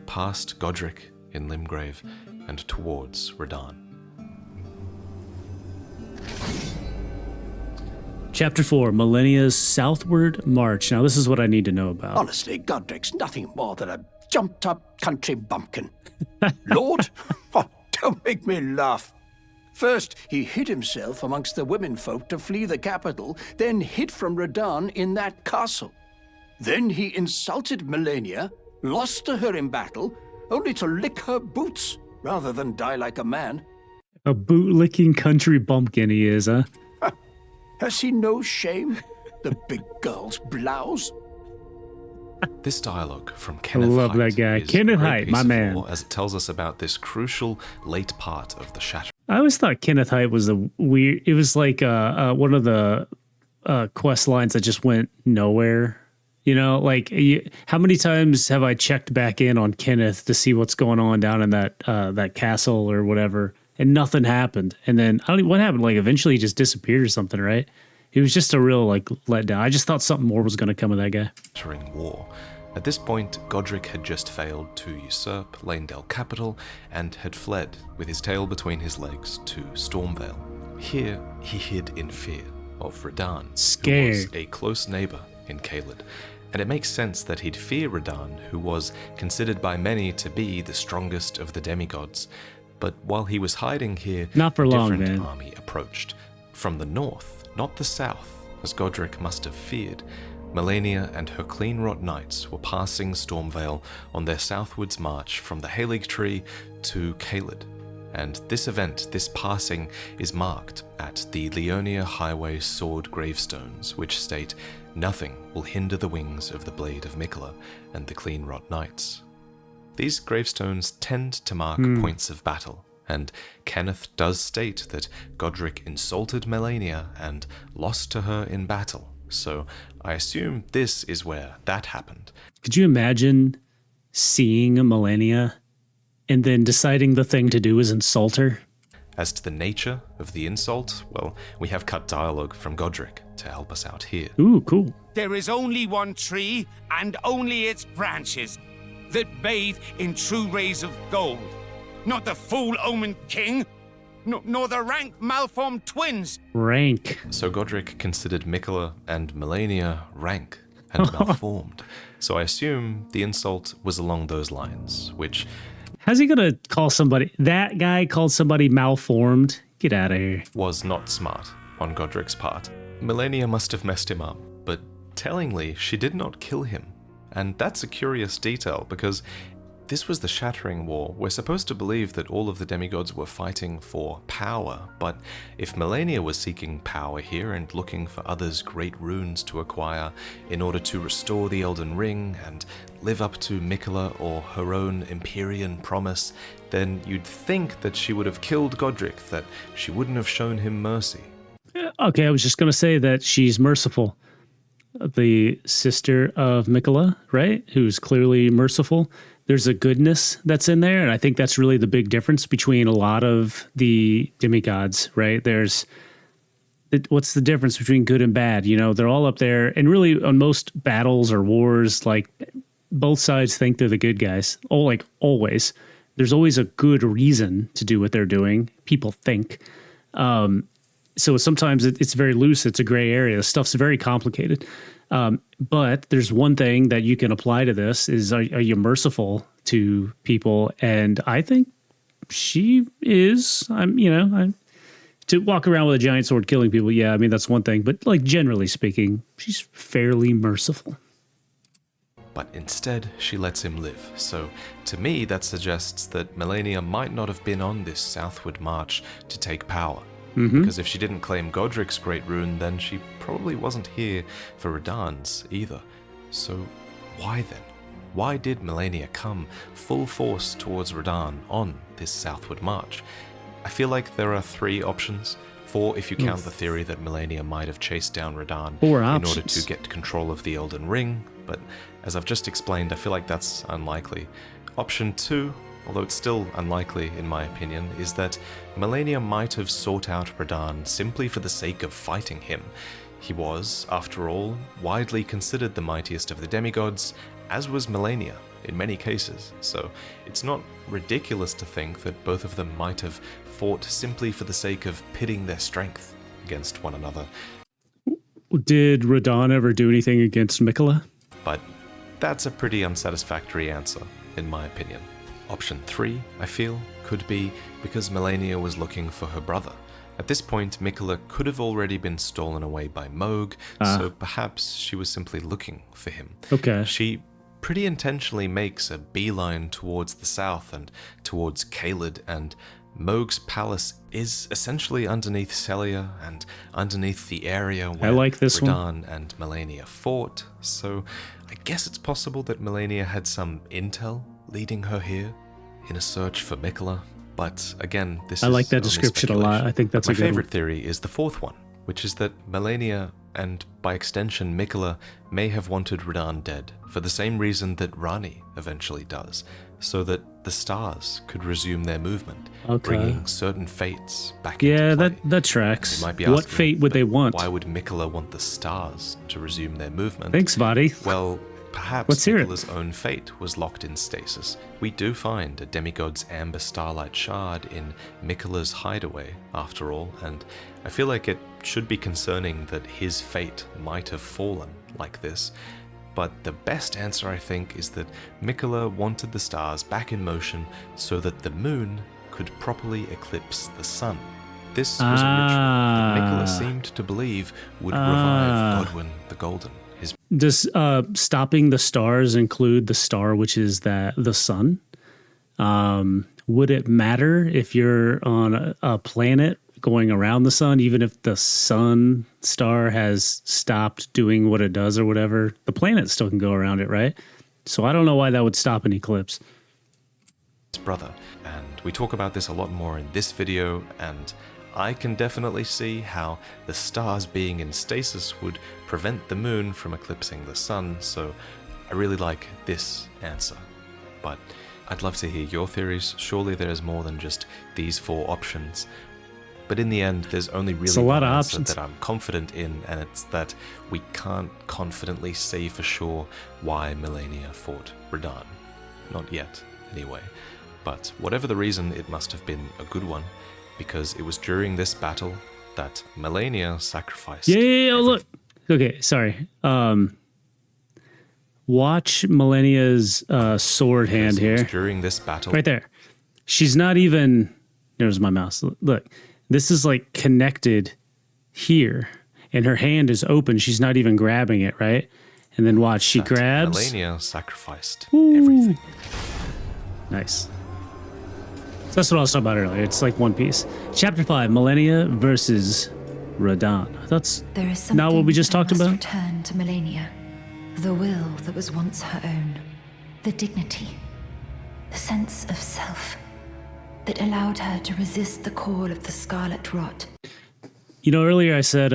Past Godric in Limgrave and towards Radahn. Chapter 4, Malenia's Southward March. Now, this is what I need to know about. Honestly, Godric's nothing more than a jumped-up country bumpkin. Lord? Oh, don't make me laugh. First, he hid himself amongst the womenfolk to flee the capital, then hid from Radahn in that castle. Then he insulted Malenia, lost to her in battle, only to lick her boots rather than die like a man. A bootlicking country bumpkin he is, huh? Has he no shame? The big girl's blouse? This dialogue from Kenneth love Haidt that guy. is Kenneth a great Haidt, piece my of man. lore, as it tells us about this crucial late part of the shattering. I always thought Kenneth Haidt was a weird... It was like one of the quest lines that just went nowhere. You know, like how many times have I checked back in on Kenneth to see what's going on down in that castle or whatever, and nothing happened. And then I don't know what happened. Like eventually he just disappeared or something, right? It was just a real like letdown. I just thought something more was going to come of that guy. War. At this point, Godric had just failed to usurp Leyndell capital and had fled with his tail between his legs to Stormvale. Here, he hid in fear of Radahn, who was a close neighbor in Caelid. And it makes sense that he'd fear Radahn, who was considered by many to be the strongest of the demigods. But while he was hiding here, not for long, a different man. army approached. From the north, not the south, as Godric must have feared. Malenia and her clean-wrought knights were passing Stormvale on their southwards march from the Halig Tree to Caelid. and this event, this passing, is marked at the Leonia Highway sword gravestones, which state, "Nothing will hinder the wings of the blade of Mikola and the Cleanrot Knights." These gravestones tend to mark points of battle, and Kenneth does state that Godric insulted Malenia and lost to her in battle, so I assume this is where that happened. Could you imagine seeing Malenia and then deciding the thing to do is insult her? As to the nature of the insult, well, we have cut dialogue from Godric to help us out here. Ooh, cool. There is only one tree, and only its branches, that bathe in true rays of gold. Not the fool-omened king, nor the rank malformed twins. Rank. So Godric considered Mikola and Malenia rank and malformed. So I assume the insult was along those lines, which... How's he gonna call somebody? That guy called somebody malformed? Get out of here. was not smart on Godric's part. Malenia must have messed him up, but tellingly, she did not kill him. And that's a curious detail, because this was the Shattering War. We're supposed to believe that all of the demigods were fighting for power, but if Malenia was seeking power here and looking for others' great runes to acquire in order to restore the Elden Ring and live up to Mikola or her own Empyrean promise, then you'd think that she would have killed Godric, that she wouldn't have shown him mercy. Okay, I was just gonna say that she's merciful. The sister of Mikola, right? Who's clearly merciful. There's a goodness that's in there, and I think that's really the big difference between a lot of the demigods, right? What's the difference between good and bad? You know, they're all up there, and really on most battles or wars, like both sides think they're the good guys. Oh, like always. There's always a good reason to do what they're doing. People think. So sometimes it's very loose. It's a gray area. The stuff's very complicated. But there's one thing that you can apply to this is, are you merciful to people? And I think she is. To walk around with a giant sword killing people, yeah, I mean, that's one thing. But like generally speaking, she's fairly merciful. But instead, she lets him live. So to me, that suggests that Malenia might not have been on this southward march to take power. Because if she didn't claim Godric's great rune, then she probably wasn't here for Radahn's either. So why then? Why did Malenia come full force towards Radahn on this southward march? I feel like there are 3 options. 4 if you count the theory that Malenia might have chased down Radahn in order to get control of the Elden Ring, but as I've just explained, I feel like that's unlikely. Option 2, although it's still unlikely in my opinion, is that Malenia might have sought out Radahn simply for the sake of fighting him. He was, after all, widely considered the mightiest of the demigods, as was Malenia in many cases, so it's not ridiculous to think that both of them might have fought simply for the sake of pitting their strength against one another. Did Radahn ever do anything against Mikola? But that's a pretty unsatisfactory answer, in my opinion. Option 3, I feel, could be because Malenia was looking for her brother. At this point, Mikola could have already been stolen away by Mohg, so perhaps she was simply looking for him. Okay. She pretty intentionally makes a beeline towards the south and towards Caelid, and Mohg's palace is essentially underneath Celia and underneath the area where Radahn and Malenia fought, so I guess it's possible that Malenia had some intel leading her here in a search for Mikola, but again, I like that description a lot. I think that's my favorite theory is the 4th one, which is that Malenia and by extension Mikola may have wanted Radahn dead for the same reason that Rani eventually does, so that the stars could resume their movement, bringing certain fates back into play. Yeah, that tracks. You might be What asking, fate would they want? Why would Mikola want the stars to resume their movement? Thanks, Vaati. Well, perhaps Mikola's own fate was locked in stasis. We do find a demigod's amber starlight shard in Mikola's hideaway, after all, and I feel like it should be concerning that his fate might have fallen like this. But the best answer, I think, is that Mikola wanted the stars back in motion so that the moon could properly eclipse the sun. This was a ritual that Mikola seemed to believe would revive Godwyn the Golden. Does stopping the stars include the star, which is the sun? would it matter if you're on a planet going around the sun, even if the sun star has stopped doing what it does or whatever? The planet still can go around it, right? So I don't know why that would stop an eclipse. Brother, and we talk about this a lot more in this video, and I can definitely see how the stars being in stasis would prevent the moon from eclipsing the sun, so I really like this answer. But I'd love to hear your theories. Surely there's more than just these 4 options. But in the end, there's only really one answer that I'm confident in, and it's that we can't confidently say for sure why Malenia fought Radahn. Not yet, anyway. But whatever the reason, it must have been a good one, because it was during this battle that Malenia sacrificed. Yeah, look. Okay, sorry. Watch Malenia's sword hand here. During this battle. Right there. She's not even... There's my mouse. Look. This is like connected here, and her hand is open. She's not even grabbing it, right? And then watch, she grabs. Malenia sacrificed everything. Nice. So that's what I was talking about earlier. It's like one piece. Chapter 5, Malenia versus Radahn. That's not what we just talked about. Return to Malenia, the will that was once her own, the dignity, the sense of self that allowed her to resist the call of the Scarlet Rot. You know, earlier I said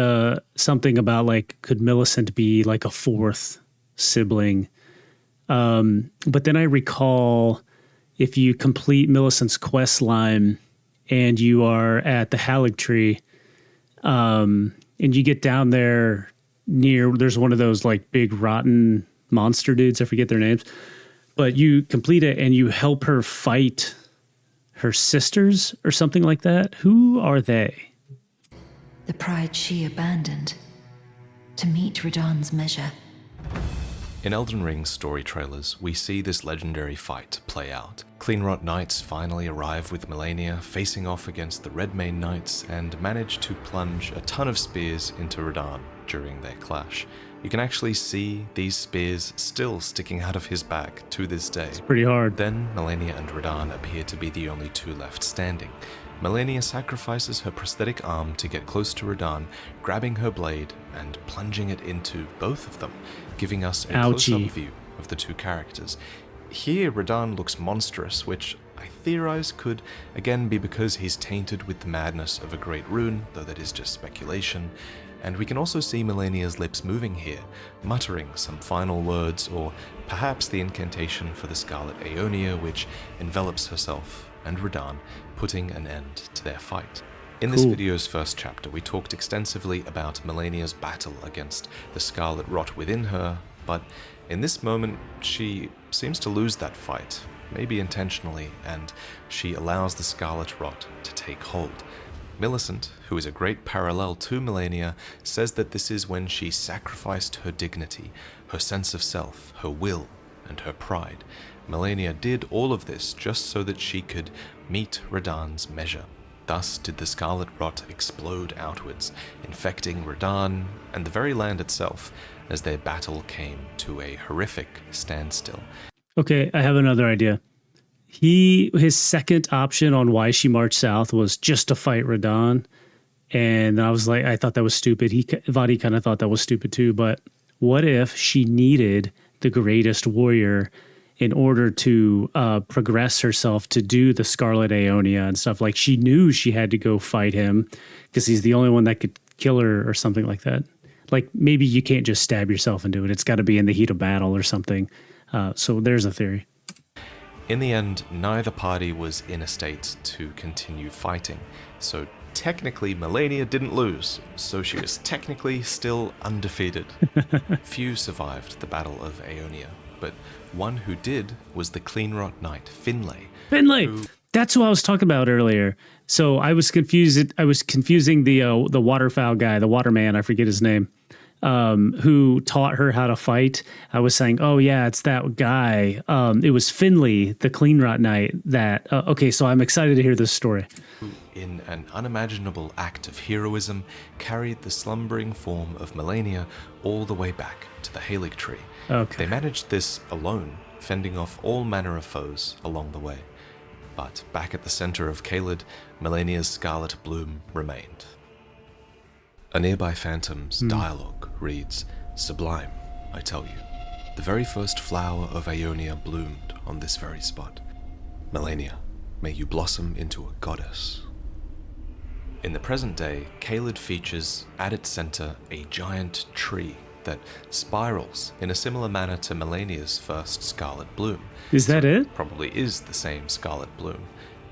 something about, like, could Millicent be like a 4th sibling? But then I recall, if you complete Millicent's quest line and you are at the Halig Tree, and you get down there near, there's one of those like big rotten monster dudes, I forget their names, but you complete it and you help her fight her sisters or something like that. Who are they? The pride she abandoned to meet Radahn's measure. In Elden Ring's story trailers, we see this legendary fight play out. Cleanrot Knights finally arrive with Malenia, facing off against the Redmane Knights, and manage to plunge a ton of spears into Radahn during their clash. You can actually see these spears still sticking out of his back to this day. It's pretty hard. Then Malenia and Radahn appear to be the only 2 left standing. Malenia sacrifices her prosthetic arm to get close to Radahn, grabbing her blade and plunging it into both of them, giving us a close-up view of the 2 characters. Here, Radahn looks monstrous, which I theorize could again be because he's tainted with the madness of a great rune, though that is just speculation. And we can also see Malenia's lips moving here, muttering some final words, or perhaps the incantation for the Scarlet Aeonia, which envelops herself and Radahn, putting an end to their fight. In this video's first chapter, we talked extensively about Malenia's battle against the Scarlet Rot within her, but in this moment, she seems to lose that fight, maybe intentionally, and she allows the Scarlet Rot to take hold. Millicent, who is a great parallel to Malenia, says that this is when she sacrificed her dignity, her sense of self, her will, and her pride. Malenia did all of this just so that she could meet Radahn's measure. Thus did the Scarlet Rot explode outwards, infecting Radahn and the very land itself, as their battle came to a horrific standstill. Okay, I have another idea. His second option on why she marched south was just to fight Radahn. And I was like, I thought that was stupid. Vaati kind of thought that was stupid too. But what if she needed the greatest warrior in order to progress herself to do the Scarlet Aeonia and stuff? Like, she knew she had to go fight him because he's the only one that could kill her or something like that. Like, maybe you can't just stab yourself and do it. It's got to be in the heat of battle or something. So there's a theory. In the end, neither party was in a state to continue fighting, so technically Malenia didn't lose, so she was technically still undefeated. Few survived the Battle of Aeonia, but one who did was the Cleanrot Knight, Finlay. Finlay! That's who I was talking about earlier. So I was confused. I was confusing the waterfowl guy, the waterman, I forget his name, who taught her how to fight. I was saying, oh yeah, it's that guy. It was Finlay, the Cleanrot Knight. That okay. So I'm excited to hear this story. Who, in an unimaginable act of heroism, carried the slumbering form of Malenia all the way back to the Halig Tree. Okay. They managed this alone, fending off all manner of foes along the way. But back at the center of Caelid, Malenia's scarlet bloom remained. A nearby phantom's dialogue reads, "Sublime, I tell you. The very first flower of Aeonia bloomed on this very spot. Malenia, may you blossom into a goddess." In the present day, Caelid features at its center a giant tree that spirals in a similar manner to Malenia's first scarlet bloom. Is that it? Probably is the same scarlet bloom.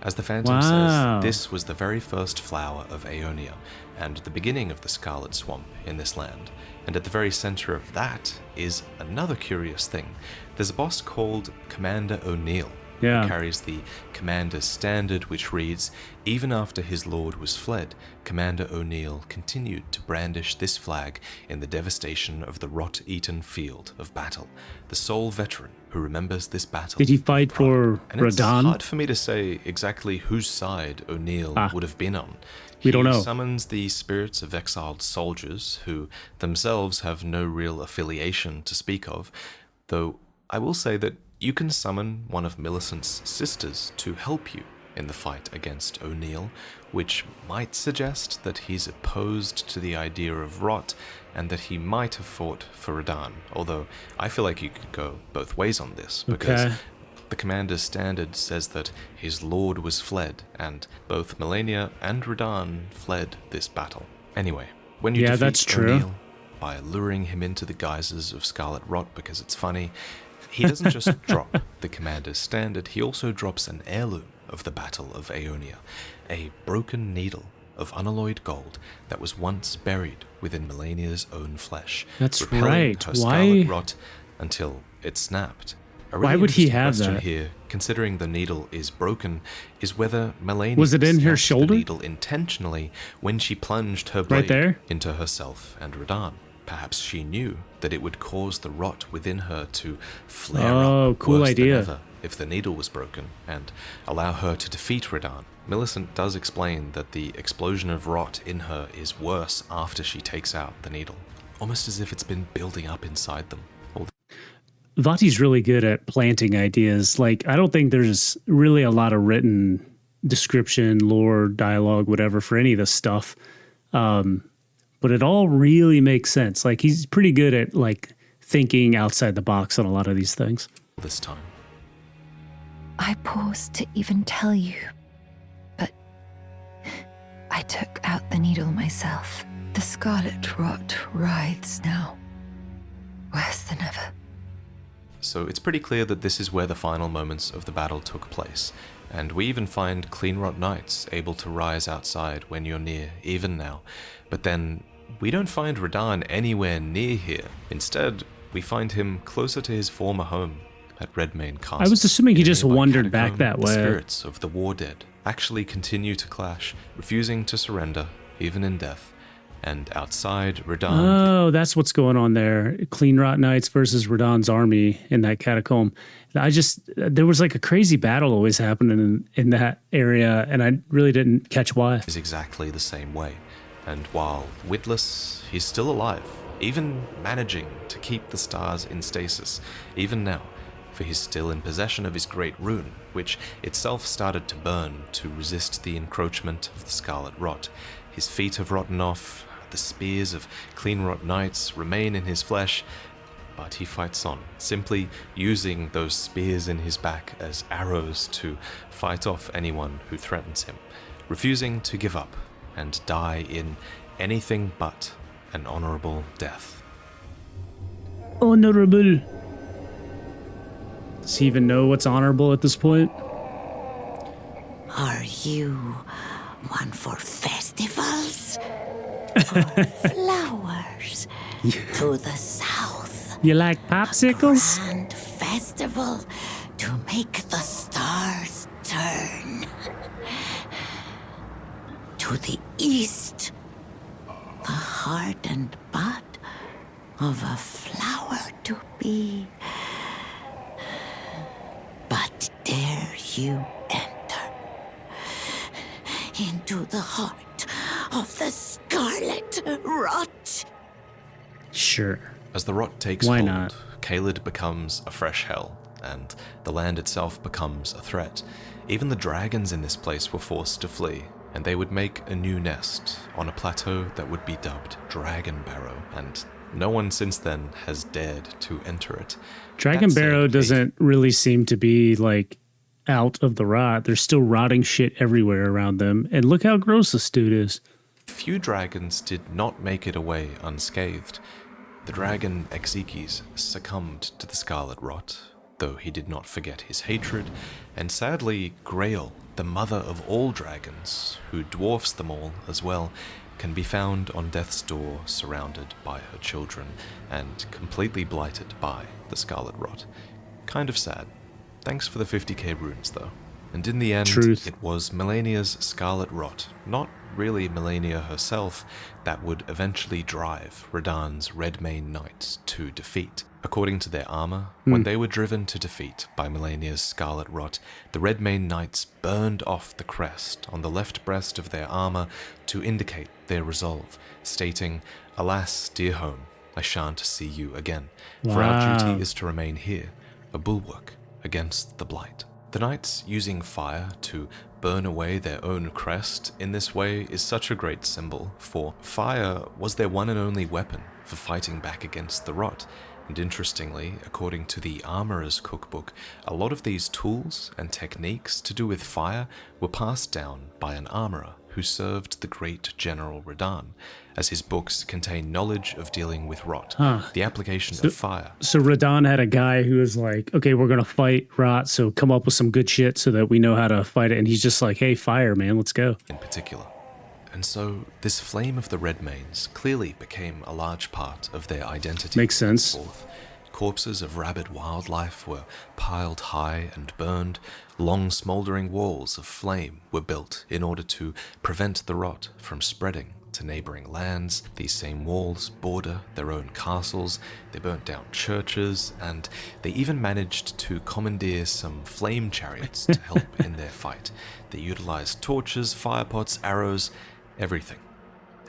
As the Phantom Wow. says, this was the very first flower of Aeonia, and the beginning of the Scarlet Swamp in this land. And at the very center of that is another curious thing. There's a boss called Commander O'Neill, Yeah. who carries the Commander's Standard, which reads, "Even after his lord was fled, Commander O'Neill continued to brandish this flag in the devastation of the rot-eaten field of battle. The sole veteran who remembers this battle." Did he fight for And it's Radahn? hard for me to say exactly whose side O'Neill would have been on. We don't know. He summons the spirits of exiled soldiers who themselves have no real affiliation to speak of, though I will say that you can summon one of Millicent's sisters to help you in the fight against O'Neill, which might suggest that he's opposed to the idea of rot and that he might have fought for Radahn, although I feel like you could go both ways on this, because Okay. the Commander's Standard says that his lord was fled, and both Malenia and Radahn fled this battle. Anyway, when you Yeah, defeat that's true. O'Neill by luring him into the guises of Scarlet Rot because it's funny, he doesn't just drop the Commander's Standard, he also drops an heirloom of the Battle of Aeonia, a broken needle of unalloyed gold that was once buried within Malenia's own flesh. That's repelling right. her Why- scarlet rot until it snapped. A Why really would he interesting have question that? here, considering the needle is broken, is whether Malenia Was it in her snapped shoulder? the needle intentionally when she plunged her blade there? into herself and Radahn. Perhaps she knew that it would cause the rot within her to flare Oh, up cool worse idea. than ever if the needle was broken, and allow her to defeat Radahn. Millicent does explain that the explosion of rot in her is worse after she takes out the needle, almost as if it's been building up inside them. Vaati's really good at planting ideas. Like, I don't think there's really a lot of written description, lore, dialogue, whatever for any of this stuff. But it all really makes sense. Like, he's pretty good at like thinking outside the box on a lot of these things. This time. I paused to even tell you, but I took out the needle myself. The scarlet rot writhes now, worse than ever. So it's pretty clear that this is where the final moments of the battle took place, and we even find Cleanrot Knights able to rise outside when you're near, even now. But then, we don't find Radahn anywhere near here. Instead, we find him closer to his former home at Redmane Castle. I was assuming he In a just nearby wandered back catacomb, that the way. spirits of the war dead actually continue to clash, refusing to surrender, even in death. And outside, Radahn Oh, that's what's going on there. Clean Rot Knights versus Radahn's army in that catacomb. There was like a crazy battle always happening in that area, and I really didn't catch why. is exactly the same way. And while witless, he's still alive, even managing to keep the stars in stasis, even now, for he's still in possession of his great rune, which itself started to burn to resist the encroachment of the Scarlet Rot. His feet have rotten off, the spears of Cleanrot Knights remain in his flesh, but he fights on, simply using those spears in his back as arrows to fight off anyone who threatens him, refusing to give up and die in anything but an honorable death. Honorable. Does he even know what's honorable at this point? Are you one for festivals? Or flowers? To the south. You like popsicles? Grand festival to make the stars turn. To the east. The heart and bud of a flower to be. But dare you enter into the heart of the scarlet rot? Sure. As the rot takes Why hold, not? Caelid becomes a fresh hell, and the land itself becomes a threat. Even the dragons in this place were forced to flee, and they would make a new nest on a plateau that would be dubbed Dragon Barrow, and no one since then has dared to enter it. Dragon That said, Barrow doesn't really seem to be like out of the rot. There's still rotting shit everywhere around them. And look how gross this dude is. Few dragons did not make it away unscathed. The dragon Exekes succumbed to the scarlet rot, though he did not forget his hatred, and sadly Grail, the mother of all dragons, who dwarfs them all as well, can be found on death's door surrounded by her children and completely blighted by the scarlet rot. Kind of sad. Thanks for the 50k runes though. And in the end, Truth. it was Malenia's scarlet rot, not really Malenia herself, that would eventually drive Radahn's Redmane Knights to defeat. According to their armor, when they were driven to defeat by Malenia's scarlet rot, the Redmane Knights burned off the crest on the left breast of their armor to indicate their resolve, stating, "Alas, dear home, I shan't see you again, for our Wow. duty is to remain here, a bulwark against the blight." The knights using fire to burn away their own crest in this way is such a great symbol, for fire was their one and only weapon for fighting back against the rot. And interestingly, according to the Armorer's Cookbook, a lot of these tools and techniques to do with fire were passed down by an armorer who served the great General Radahn, as his books contain knowledge of dealing with rot, the application of fire. So Radahn had a guy who was like, okay, we're going to fight rot, so come up with some good shit so that we know how to fight it. And he's just like, hey, fire, man, let's go. In particular. And so this flame of the Redmanes clearly became a large part of their identity. Makes sense. Henceforth. Corpses of rabid wildlife were piled high and burned. Long smouldering walls of flame were built in order to prevent the rot from spreading to neighboring lands. These same walls border their own castles. They burnt down churches, and they even managed to commandeer some flame chariots to help in their fight. They utilized torches, firepots, arrows, everything.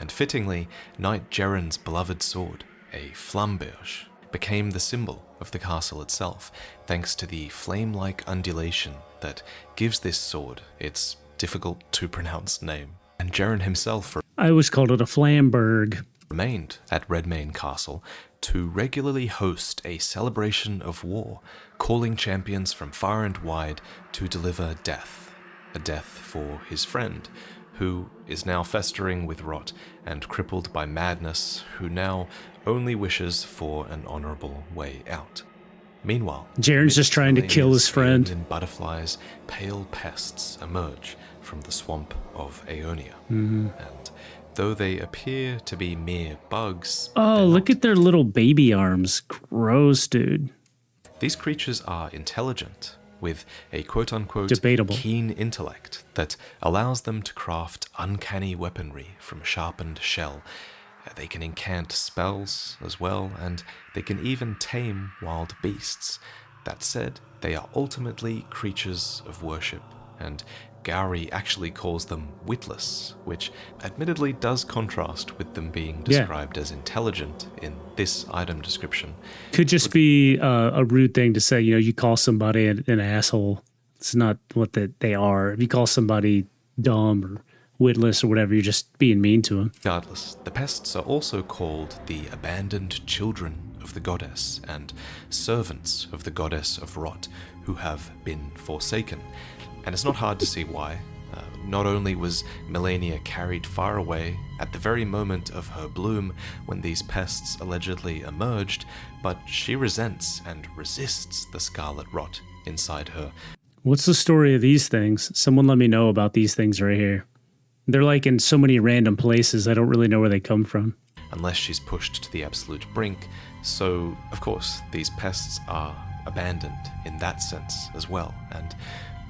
And fittingly, Knight Geren's beloved sword, a flamberge, became the symbol of the castle itself, thanks to the flame-like undulation that gives this sword its difficult-to-pronounce name. And Geren himself I always called it a Flamberg. remained at Redmane Castle to regularly host a celebration of war, calling champions from far and wide to deliver death, a death for his friend, who is now festering with rot and crippled by madness, who now only wishes for an honorable way out. Meanwhile, Jaren's just trying to kill his friend. And butterflies, pale pests emerge from the swamp of Aeonia. Mm-hmm. And though they appear to be mere bugs, Oh, they're look not. at their little baby arms. Gross, dude. These creatures are intelligent, with a quote-unquote Debatable. keen intellect that allows them to craft uncanny weaponry from sharpened shell. They can incant spells as well, and they can even tame wild beasts. That said, they are ultimately creatures of worship, and Gowry actually calls them witless, which admittedly does contrast with them being Yeah. described as intelligent in this item description. Could just be a rude thing to say. You know, you call somebody an asshole. It's not what they are. If you call somebody dumb or witless or whatever, you're just being mean to them. Regardless, the pests are also called the abandoned children of the goddess and servants of the goddess of rot who have been forsaken. And it's not hard to see why. Not only was Malenia carried far away at the very moment of her bloom when these pests allegedly emerged, but she resents and resists the scarlet rot inside her. What's the story of these things? Someone let me know about these things right here. They're like in so many random places, I don't really know where they come from. Unless she's pushed to the absolute brink. So, of course, these pests are abandoned in that sense as well. And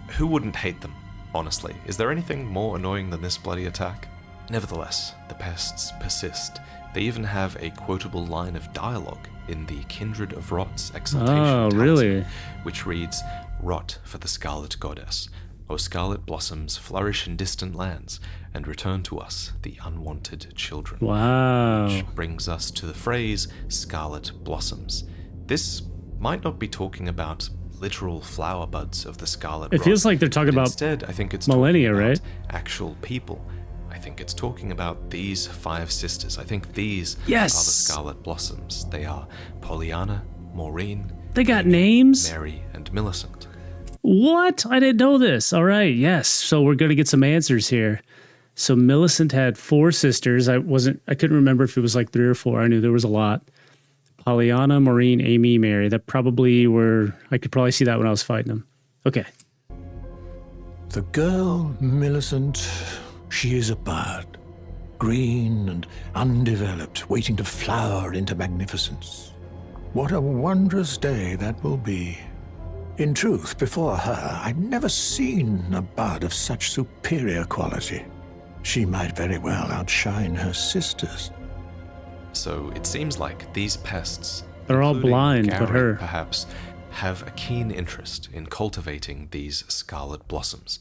who wouldn't hate them, honestly? Is there anything more annoying than this bloody attack? Nevertheless, the pests persist. They even have a quotable line of dialogue in the Kindred of Rot's exaltation Oh, talisman, really? which reads, "Rot for the Scarlet Goddess. O scarlet blossoms flourish in distant lands, and return to us the unwanted children." Wow. Which brings us to the phrase scarlet blossoms. This might not be talking about literal flower buds of the Scarlet It Rot. feels like they're talking about Instead, I think it's Malenia, talking about right? actual people. I think it's talking about these 5 sisters. I think these Yes. are the Scarlet Blossoms. They are Pollyanna, Maureen, They got Amy, names? Mary, and Millicent. What? I didn't know this. All right, yes. So we're going to get some answers here. So Millicent had 4 sisters. I couldn't remember if it was like 3 or 4. I knew there was a lot. Pollyanna, Maureen, Amy, Mary. That probably were, I could probably see that when I was fighting them. Okay. The girl, Millicent, she is a bud. Green and undeveloped, waiting to flower into magnificence. What a wondrous day that will be. In truth, before her, I'd never seen a bud of such superior quality. She might very well outshine her sisters. So it seems like these pests, They're all including blind, but Gary, her. perhaps, have a keen interest in cultivating these scarlet blossoms.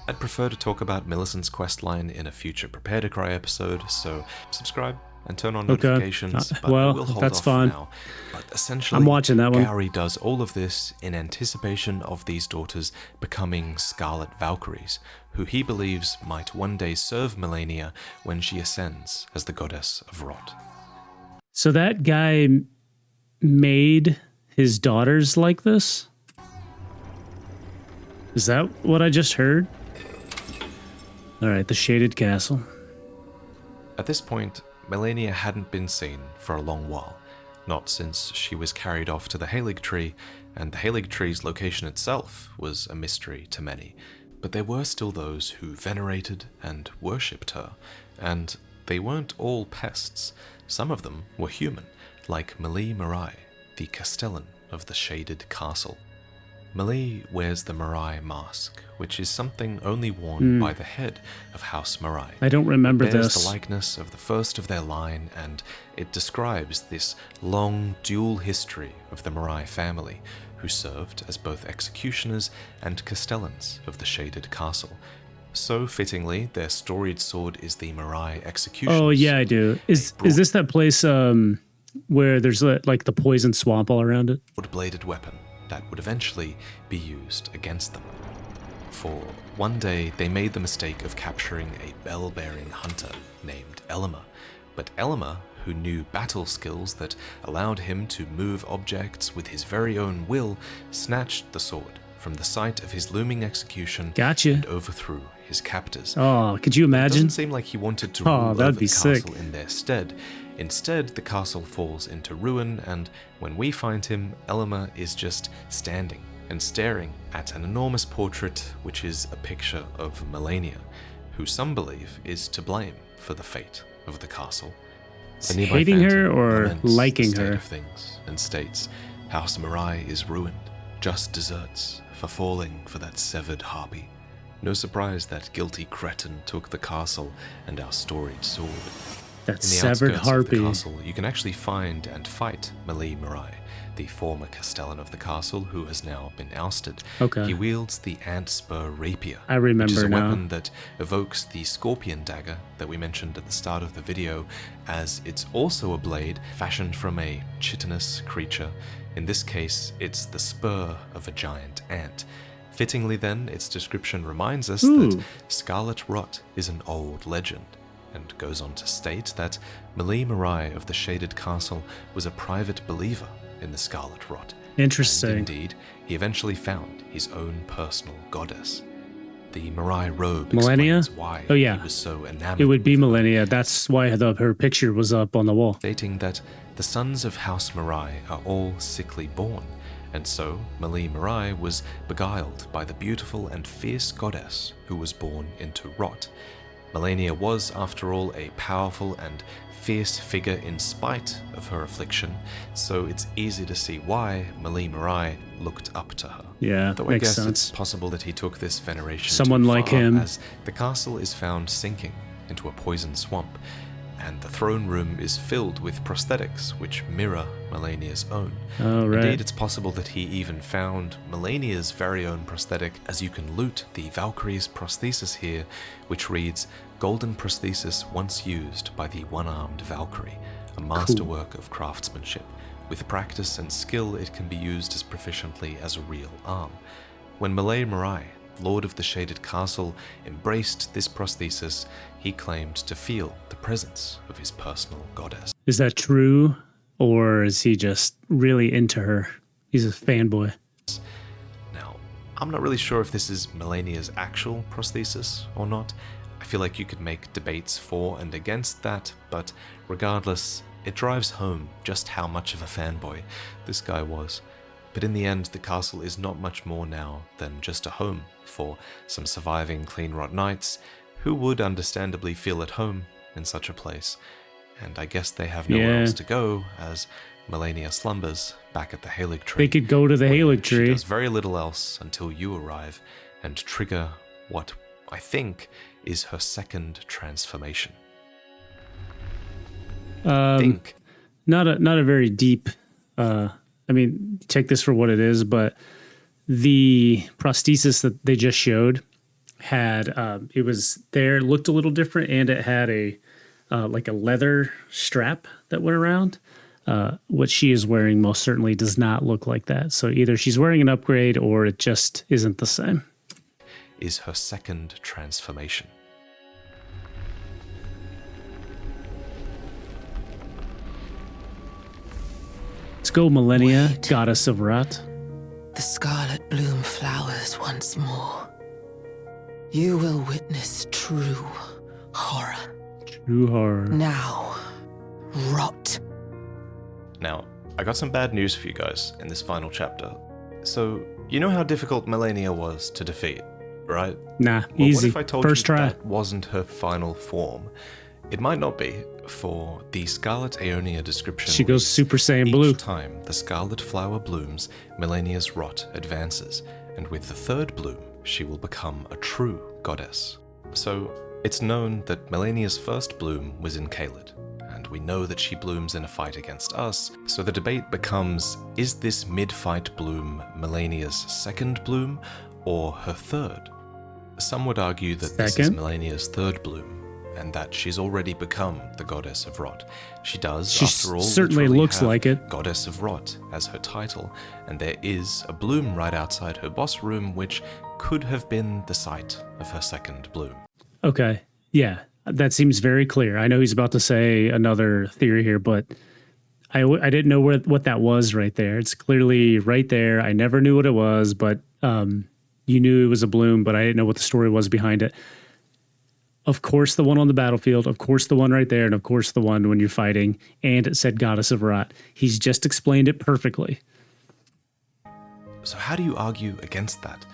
I'd prefer to talk about Millicent's questline in a future Prepare to Cry episode, so subscribe and turn on Okay. notifications. But Well, we'll hold that's off fine. for now. But essentially, I'm watching that one. Gary does all of this in anticipation of these daughters becoming Scarlet Valkyries, who he believes might one day serve Malenia when she ascends as the goddess of Rot. So that guy made his daughters like this? Is that what I just heard? All right, the Shaded Castle. At this point, Malenia hadn't been seen for a long while, not since she was carried off to the Halig Tree, and the Halig Tree's location itself was a mystery to many. But there were still those who venerated and worshipped her, and they weren't all pests. Some of them were human, like Malie Marai, the Castellan of the Shaded Castle. Malie wears the Marai mask, which is something only worn by the head of House Marai. I don't remember It bears this. the likeness of the first of their line, and it describes this long dual history of the Marai family, who served as both executioners and castellans of the Shaded Castle. So fittingly, their storied sword is the Marai Executioner's Oh yeah, I Sword, do. a Is this that place where there's like the poison swamp all around it? broad-bladed weapon that would eventually be used against them. For one day, they made the mistake of capturing a bell-bearing hunter named Elima. But Elima, who knew battle skills that allowed him to move objects with his very own will, snatched the sword from the site of his looming execution Gotcha. and overthrew his captors. Oh, could you It imagine? doesn't seem like he wanted to Oh, rule that'd over be the castle sick. in their stead. Instead, the castle falls into ruin, and when we find him, Elima is just standing and staring at an enormous portrait which is a picture of Malenia, who some believe is to blame for the fate of the castle. A nearby Hating her phantom or laments the liking state her? of things and states, House Marai is ruined, just deserts for falling for that severed harpy. No surprise that guilty cretin took the castle and our storied sword. That In the severed outskirts of harpy. the castle, you can actually find and fight Malie Marai, the former castellan of the castle who has now been ousted. Okay. He wields the ant spur rapier, I remember which is a now. weapon that evokes the scorpion dagger that we mentioned at the start of the video, as it's also a blade fashioned from a chitinous creature. In this case, it's the spur of a giant ant. Fittingly then, its description reminds us Ooh. that Scarlet Rot is an old legend, and goes on to state that Malie Marai of the Shaded Castle was a private believer in the Scarlet Rot. Interesting. And indeed, he eventually found his own personal goddess. The Marai robe Malenia? explains why Oh, yeah. he was so enamored It would be with her, Malenia. That's why her picture was up on the wall. stating that the sons of House Marai are all sickly born, and so Malie Marai was beguiled by the beautiful and fierce goddess who was born into Rot. Malenia was, after all, a powerful and fierce figure in spite of her affliction, so it's easy to see why Malie Marai looked up to her. Yeah, Though I makes guess sense. it's possible that he took this veneration Someone too like far, him. as the castle is found sinking into a poison swamp, and the throne room is filled with prosthetics which mirror Malenia's own. Oh, right. Indeed, it's possible that he even found Malenia's very own prosthetic, as you can loot the Valkyrie's prosthesis here, which reads, "Golden prosthesis once used by the one-armed Valkyrie, a masterwork of craftsmanship. With practice and skill, it can be used as proficiently as a real arm. When Malay Marai, Lord of the Shaded Castle, embraced this prosthesis, he claimed to feel the presence of his personal goddess. Is that true, or is he just really into her? He's a fanboy. Now, I'm not really sure if this is Malenia's actual prosthesis or not. I feel like you could make debates for and against that, but regardless, it drives home just how much of a fanboy this guy was. But in the end, the castle is not much more now than just a home for some surviving Clean Rot Knights who would understandably feel at home in such a place. And I guess they have nowhere else to go as Malenia slumbers back at the Halig Tree. They could go to the Halig Tree. She does very little else until you arrive and trigger what I think is her second transformation. Not a very deep, I mean, take this for what it is, but the prosthesis that they just showed had, it was there, looked a little different, and it had a, like a leather strap that went around. What she is wearing most certainly does not look like that. So either she's wearing an upgrade or it just isn't the same. Is her second transformation. Let's go, Malenia, Wait. goddess of rot. The scarlet bloom flowers once more. You will witness true horror. True horror. Now, rot. Now, I got some bad news for you guys in this final chapter. So, you know how difficult Malenia was to defeat, right? Nah, Well, easy. what if I told First you try. that wasn't her final form? It might not be, for the Scarlet Aeonia description. She goes reads, Super Saiyan blue. Each time the scarlet flower blooms, Malenia's rot advances, and with the third bloom, she will become a true goddess. So, it's known that Malenia's first bloom was in Caelid, and we know that she blooms in a fight against us, so the debate becomes, is this mid-fight bloom Malenia's second bloom, or her third? Some would argue that this is Second? Malenia's third bloom, and that she's already become the goddess of rot. She does, She after all, certainly literally looks have like it. Goddess of Rot as her title, and there is a bloom right outside her boss room which could have been the site of her second bloom. Okay. Yeah, that seems very clear. I know he's about to say another theory here, but I didn't know what that was right there. It's clearly right there. I never knew what it was, but you knew it was a bloom, but I didn't know what the story was behind it. Of course, the one on the battlefield, of course, the one right there, and of course, the one when you're fighting, and it said Goddess of Rot. He's just explained it perfectly. So how do you argue against that?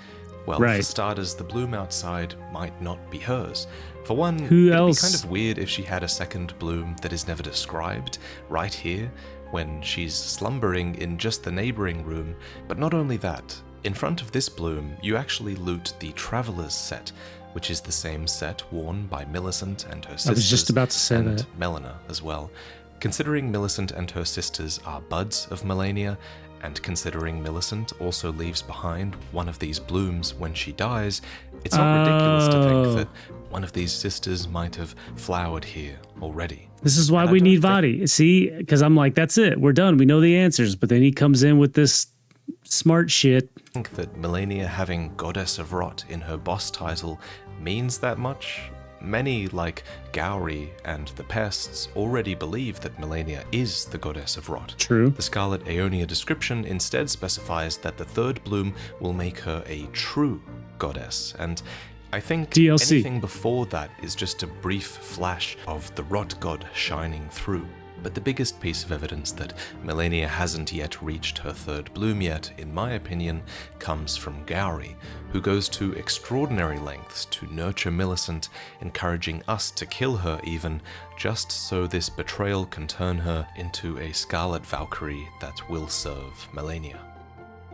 Well, Right. for starters, the bloom outside might not be hers. For one, Who it'd else? be kind of weird if she had a second bloom that is never described, right here, when she's slumbering in just the neighboring room. But not only that, in front of this bloom, you actually loot the Traveler's set, which is the same set worn by Millicent and her sisters. I was just about to say and that. Melina as well. Considering Millicent and her sisters are buds of Malenia, and considering Millicent also leaves behind one of these blooms when she dies, it's not ridiculous to think Oh. that one of these sisters might have flowered here already. This is why And I we don't need think- Vaati. See, because I'm like, that's it. We're done. We know the answers. But then he comes in with this smart shit. I think that Malenia having Goddess of Rot in her boss title means that much. Many, like Gowry and the Pests, already believe that Malenia is the Goddess of Rot. True. The Scarlet Aeonia description instead specifies that the third bloom will make her a true goddess, and I think DLC. anything before that is just a brief flash of the Rot God shining through. But the biggest piece of evidence that Malenia hasn't yet reached her third bloom yet, in my opinion, comes from Gowry, who goes to extraordinary lengths to nurture Millicent, encouraging us to kill her even, just so this betrayal can turn her into a Scarlet Valkyrie that will serve Malenia.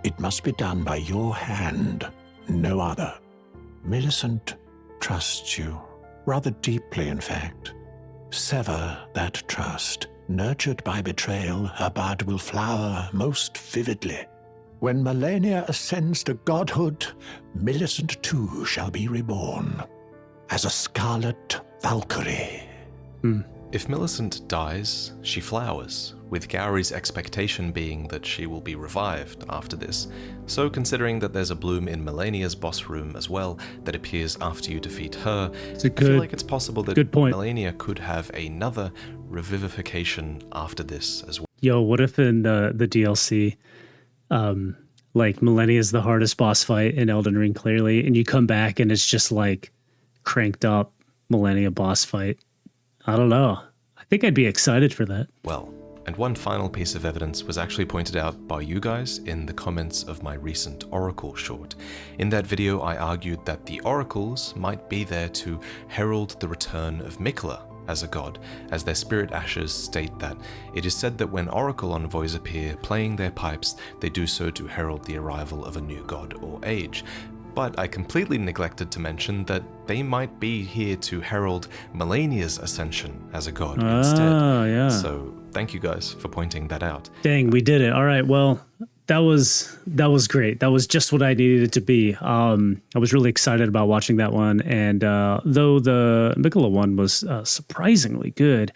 It must be done by your hand, no other. Millicent trusts you, rather deeply in fact. Sever that trust. Nurtured by betrayal, her bud will flower most vividly. When Malenia ascends to godhood, Millicent too shall be reborn as a Scarlet Valkyrie. If Millicent dies, she flowers, with Gowry's expectation being that she will be revived after this. So considering that there's a bloom in Malenia's boss room as well that appears after you defeat her, I feel like it's possible that Malenia could have another revivification after this as well. Yo, what if in the DLC, like Malenia is the hardest boss fight in Elden Ring, clearly, and you come back and it's just like cranked up Malenia boss fight? I don't know. I think I'd be excited for that. Well, and one final piece of evidence was actually pointed out by you guys in the comments of my recent Oracle short. In that video, I argued that the Oracles might be there to herald the return of Mikla as a god, as their spirit ashes state that it is said that when Oracle envoys appear playing their pipes, they do so to herald the arrival of a new god or age. But I completely neglected to mention that they might be here to herald Malenia's ascension as a god instead. Yeah. So thank you guys for pointing that out. Dang, we did it. All right, well, that was great. That was just what I needed it to be. I was really excited about watching that one, and though the Mikla one was surprisingly good,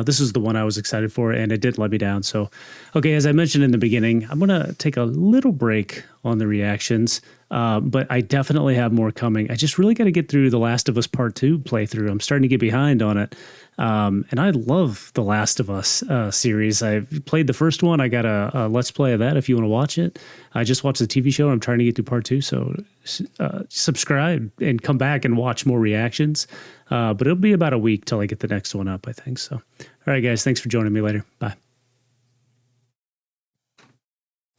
this is the one I was excited for, and it did let me down. So, okay, as I mentioned in the beginning, I'm gonna take a little break on the reactions, but I definitely have more coming. I just really got to get through The Last of Us Part 2 playthrough. I'm starting to get behind on it. And I love The Last of Us series. I've played the first one. I got a Let's Play of that if you want to watch it. I just watched the TV show. I'm trying to get through Part 2. So subscribe and come back and watch more reactions. But it'll be about a week till I get the next one up, I think. So, all right, guys, thanks for joining me later. Bye.